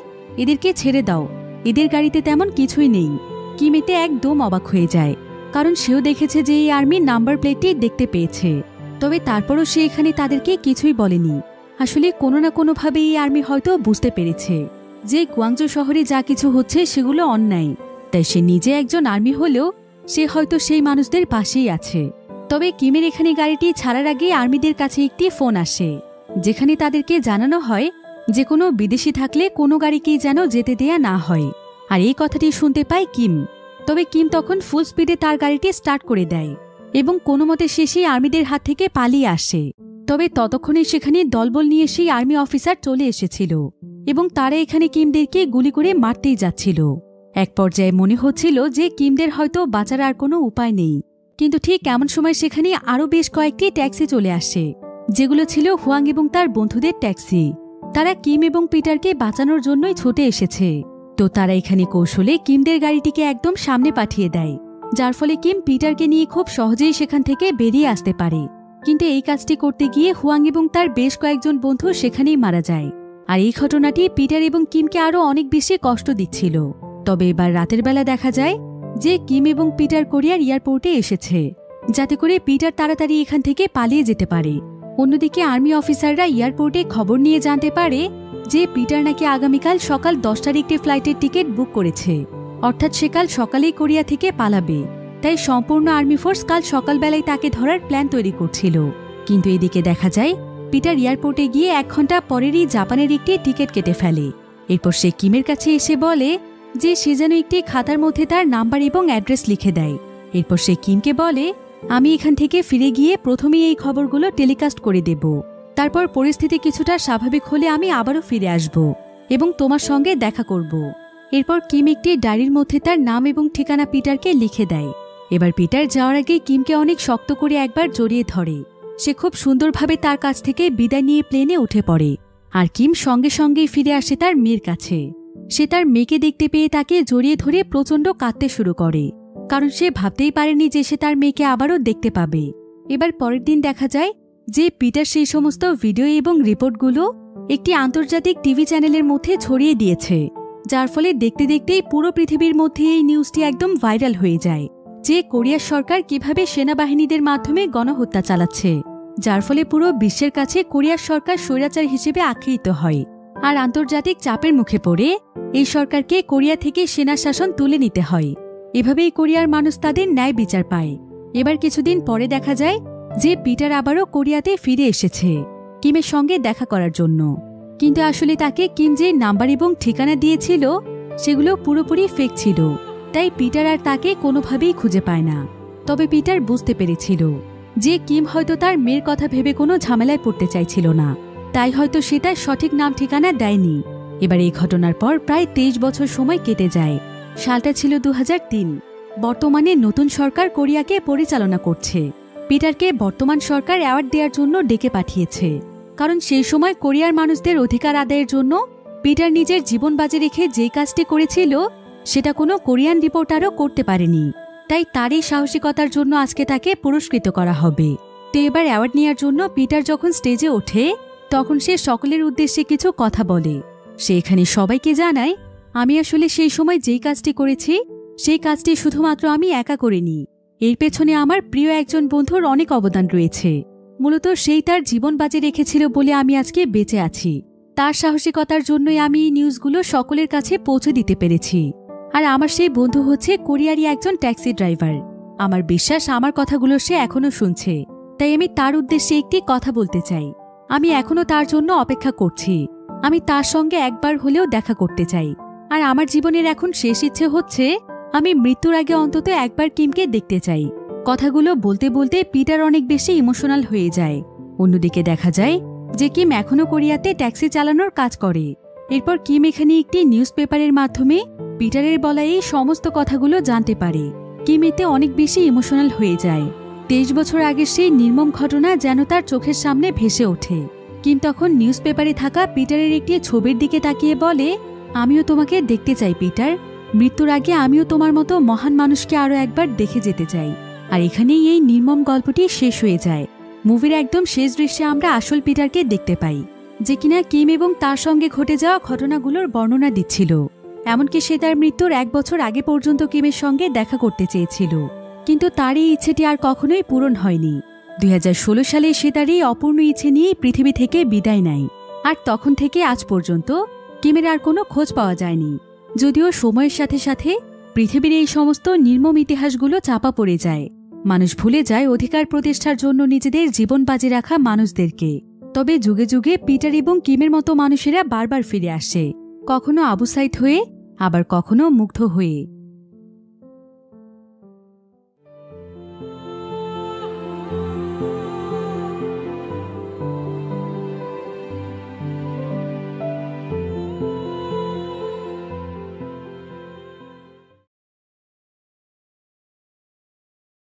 এদেরকে ছেড়ে দাও, এদের গাড়িতে তেমন কিছুই নেই। কিম এতে একদম অবাক হয়ে যায়, কারণ সেও দেখেছে যে এই আর্মির নাম্বার প্লেটটি দেখতে পেয়েছে। তবে তারপরও সে এখানে তাদেরকে কিছুই বলেনি। আসলে কোনো না কোনোভাবে এই আর্মি হয়তো বুঝতে পেরেছে যে গুয়াংজো শহরে যা কিছু হচ্ছে সেগুলো অন্যায়, তাই সে নিজে একজন আর্মি হলেও সে হয়তো সেই মানুষদের পাশেই আছে। তবে কিমের এখানে গাড়িটি ছাড়ার আগে আর্মিদের কাছে একটি ফোন আসে, যেখানে তাদেরকে জানানো হয় যে কোনো বিদেশি থাকলে কোনো গাড়িকেই যেন যেতে দেয়া না হয়। আর এই কথাটি শুনতে পায় কিম। তবে কিম তখন ফুল স্পিডে তার গাড়িটি স্টার্ট করে দেয় এবং কোনো মতে সে সেই আর্মিদের হাত থেকে পালিয়ে আসে। তবে ততক্ষণে সেখানে দলবল নিয়ে সেই আর্মি অফিসার চলে এসেছিল এবং তারা এখানে কিমদেরকে গুলি করে মারতেই যাচ্ছিল। এক পর্যায়ে মনে হচ্ছিল যে কিমদের হয়তো বাঁচার আর কোনো উপায় নেই, কিন্তু ঠিক এমন সময় সেখানে আরও বেশ কয়েকটি ট্যাক্সি চলে আসে, যেগুলো ছিল হুয়াং এবং তার বন্ধুদের ট্যাক্সি। তারা কিম এবং পিটারকে বাঁচানোর জন্যই ছুটে এসেছে। তো তারা এখানে কৌশলে কিমদের গাড়িটিকে একদম সামনে পাঠিয়ে দেয়, যার ফলে কিম পিটারকে নিয়ে খুব সহজেই সেখান থেকে বেরিয়ে আসতে পারে। কিন্তু এই কাজটি করতে গিয়ে হুয়াং এবং তার বেশ কয়েকজন বন্ধু সেখানেই মারা যায়। আর এই ঘটনাটি পিটার এবং কিমকে আরও অনেক বেশি কষ্ট দিচ্ছিল। তবে এবার রাতের বেলা দেখা যায় যে কিম এবং পিটার কোরিয়ার এয়ারপোর্টে এসেছে, যাতে করে পিটার তাড়াতাড়ি এখান থেকে পালিয়ে যেতে পারে। অন্যদিকে আর্মি অফিসাররা এয়ারপোর্টে খবর নিয়ে জানতে পারে যে পিটার নাকি আগামীকাল সকাল 10টার একটি ফ্লাইটের টিকিট বুক করেছে, অর্থাৎ সে কাল সকালেই কোরিয়া থেকে পালাবে। তাই সম্পূর্ণ আর্মি ফোর্স কাল সকালবেলায় তাকে ধরার প্ল্যান তৈরি করছিল। কিন্তু এদিকে দেখা যায় পিটার এয়ারপোর্টে গিয়ে 1 ঘন্টা পরেরই জাপানের একটি টিকিট কেটে ফেলে। এরপর সে কিমের কাছে এসে বলে যে সে যেন একটি খাতার মধ্যে তার নাম্বার এবং অ্যাড্রেস লিখে দেয়। এরপর সে কিমকে বলে, আমি এখান থেকে ফিরে গিয়ে প্রথমেই এই খবরগুলো টেলিকাস্ট করে দেব, তারপর পরিস্থিতি কিছুটা স্বাভাবিক হলে আমি আবারও ফিরে আসব এবং তোমার সঙ্গে দেখা করব। এরপর কিম একটি ডায়েরির মধ্যে তার নাম এবং ঠিকানা পিটারকে লিখে দেয়। এবার পিটার যাওয়ার আগে কিমকে অনেক শক্ত করে একবার জড়িয়ে ধরে। সে খুব সুন্দরভাবে তার কাছ থেকে বিদায় নিয়ে প্লেনে উঠে পড়ে। আর কিম সঙ্গে সঙ্গেই ফিরে আসে তার মেয়ের কাছে। সে তার মেয়েকে দেখতে পেয়ে তাকে জড়িয়ে ধরে প্রচণ্ড কাঁদতে শুরু করে, কারণ সে ভাবতেই পারেনি যে সে তার মেয়েকে আবারও দেখতে পাবে। এবার পরের দিন দেখা যায় যে পিটার সেই সমস্ত ভিডিও এবং রিপোর্টগুলো একটি আন্তর্জাতিক টিভি চ্যানেলের মধ্যে ছড়িয়ে দিয়েছে, যার ফলে দেখতে দেখতেই পুরো পৃথিবীর মধ্যে এই নিউজটি একদম ভাইরাল হয়ে যায় যে কোরিয়ার সরকার কিভাবে সেনাবাহিনীদের মাধ্যমে গণহত্যা চালাচ্ছে, যার ফলে পুরো বিশ্বের কাছে কোরিয়ার সরকার স্বৈরাচার হিসেবে আখ্যায়িত হয়। আর আন্তর্জাতিক চাপের মুখে পড়ে এই সরকারকে কোরিয়া থেকে সেনা শাসন তুলে নিতে হয়। এভাবেই কোরিয়ার মানুষ তাদের ন্যায় বিচার পায়। এবার কিছুদিন পরে দেখা যায় যে পিটার আবারও কোরিয়াতে ফিরে এসেছে কিমের সঙ্গে দেখা করার জন্য। কিন্তু আসলে তাকে কিম যে নাম্বার এবং ঠিকানা দিয়েছিল সেগুলো পুরোপুরি ফেক ছিল, তাই পিটার আর তাকে কোনোভাবেই খুঁজে পায় না। তবে পিটার বুঝতে পেরেছিল যে কিম হয়তো তার মেয়ের কথা ভেবে কোনো ঝামেলায় পড়তে চাইছিল না, তাই হয়তো সে তার সঠিক নাম ঠিকানা দেয়নি। এবার এই ঘটনার পর প্রায় 23 বছর সময় কেটে যায়। সালটা ছিল 2003। বর্তমানে নতুন সরকার কোরিয়াকে পরিচালনা করছে। পিটারকে বর্তমান সরকার অ্যাওয়ার্ড দেওয়ার জন্য ডেকে পাঠিয়েছে, কারণ সেই সময় কোরিয়ার মানুষদের অধিকার আদায়ের জন্য পিটার নিজের জীবন বাজি রেখে যেই কাজটি করেছিল সেটা কোনো কোরিয়ান রিপোর্টারও করতে পারেনি। তাই তারই সাহসিকতার জন্য আজকে তাকে পুরস্কৃত করা হবে। তো এবার অ্যাওয়ার্ড নেওয়ার জন্য পিটার যখন স্টেজে ওঠে তখন সে সকলের উদ্দেশ্যে কিছু কথা বলে। সে এখানে সবাইকে জানায়, আমি আসলে সেই সময় যেই কাজটি করেছি সেই কাজটি শুধুমাত্র আমি একা করিনি, এর পেছনে আমার প্রিয় একজন বন্ধুর অনেক অবদান রয়েছে। মূলত সেই তার জীবন বাজি রেখেছিল বলে আমি আজকে বেঁচে আছি। তার সাহসিকতার জন্যই আমি এই নিউজগুলো সকলের কাছে পৌঁছে দিতে পেরেছি। আর আমার সেই বন্ধু হচ্ছে কোরিয়ারই একজন ট্যাক্সি ড্রাইভার। আমার বিশ্বাস আমার কথাগুলো সে এখনো শুনছে, তাই আমি তার উদ্দেশ্যে একটি কথা বলতে চাই। আমি এখনো তার জন্য অপেক্ষা করছি। আমি তার সঙ্গে একবার হলেও দেখা করতে চাই। আর আমার জীবনের এখন শেষ ইচ্ছে হচ্ছে আমি মৃত্যুর আগে অন্তত একবার কিমকে দেখতে চাই। কথাগুলো বলতে বলতে পিটার অনেক বেশি ইমোশনাল হয়ে যায়। অন্যদিকে দেখা যায় যে কিম এখনো কোরিয়াতে ট্যাক্সি চালানোর কাজ করে। এরপর কিম এখানে একটি নিউজ পেপারের মাধ্যমে পিটারের বলা এই সমস্ত কথাগুলো জানতে পারে। কিম এতে অনেক বেশি ইমোশনাল হয়ে যায়। 23 বছর আগের সেই নির্মম ঘটনা যেন তার চোখের সামনে ভেসে ওঠে। কিম তখন নিউজ পেপারে থাকা পিটারের একটি ছবির দিকে তাকিয়ে বলে, আমিও তোমাকে দেখতে চাই পিটার। মৃত্যুর আগে আমিও তোমার মতো মহান মানুষকে আরও একবার দেখে যেতে চাই। আর এখানেই এই নির্মম গল্পটি শেষ হয়ে যায়। মুভির একদম শেষ দৃশ্যে আমরা আসল পিটারকে দেখতে পাই, যে কিনা কিম এবং তার সঙ্গে ঘটে যাওয়া ঘটনাগুলোর বর্ণনা দিচ্ছিল। এমনকি সে তার মৃত্যুর 1 বছর আগে পর্যন্ত কিমের সঙ্গে দেখা করতে চেয়েছিল, কিন্তু তার এই ইচ্ছেটি আর কখনোই পূরণ হয়নি। 2016 সালে সে তার এই অপূর্ণ ইচ্ছে নিয়ে পৃথিবী থেকে বিদায় নেয়। আর তখন থেকে আজ পর্যন্ত কিমের আর কোনো খোঁজ পাওয়া যায়নি। যদিও সময়ের সাথে সাথে পৃথিবীর এই সমস্ত নির্মম ইতিহাসগুলো চাপা পড়ে যায়। মানুষ ভুলে যায় অধিকার প্রতিষ্ঠার জন্য নিজেদের জীবন বাজি রাখা মানুষদেরকে। তবে যুগে যুগে পিটার এবং কিমের মতো মানুষেরা বারবার ফিরে আসে, কখনো আবু সাইদ হয়ে, আবার কখনো মুগ্ধ হয়ে।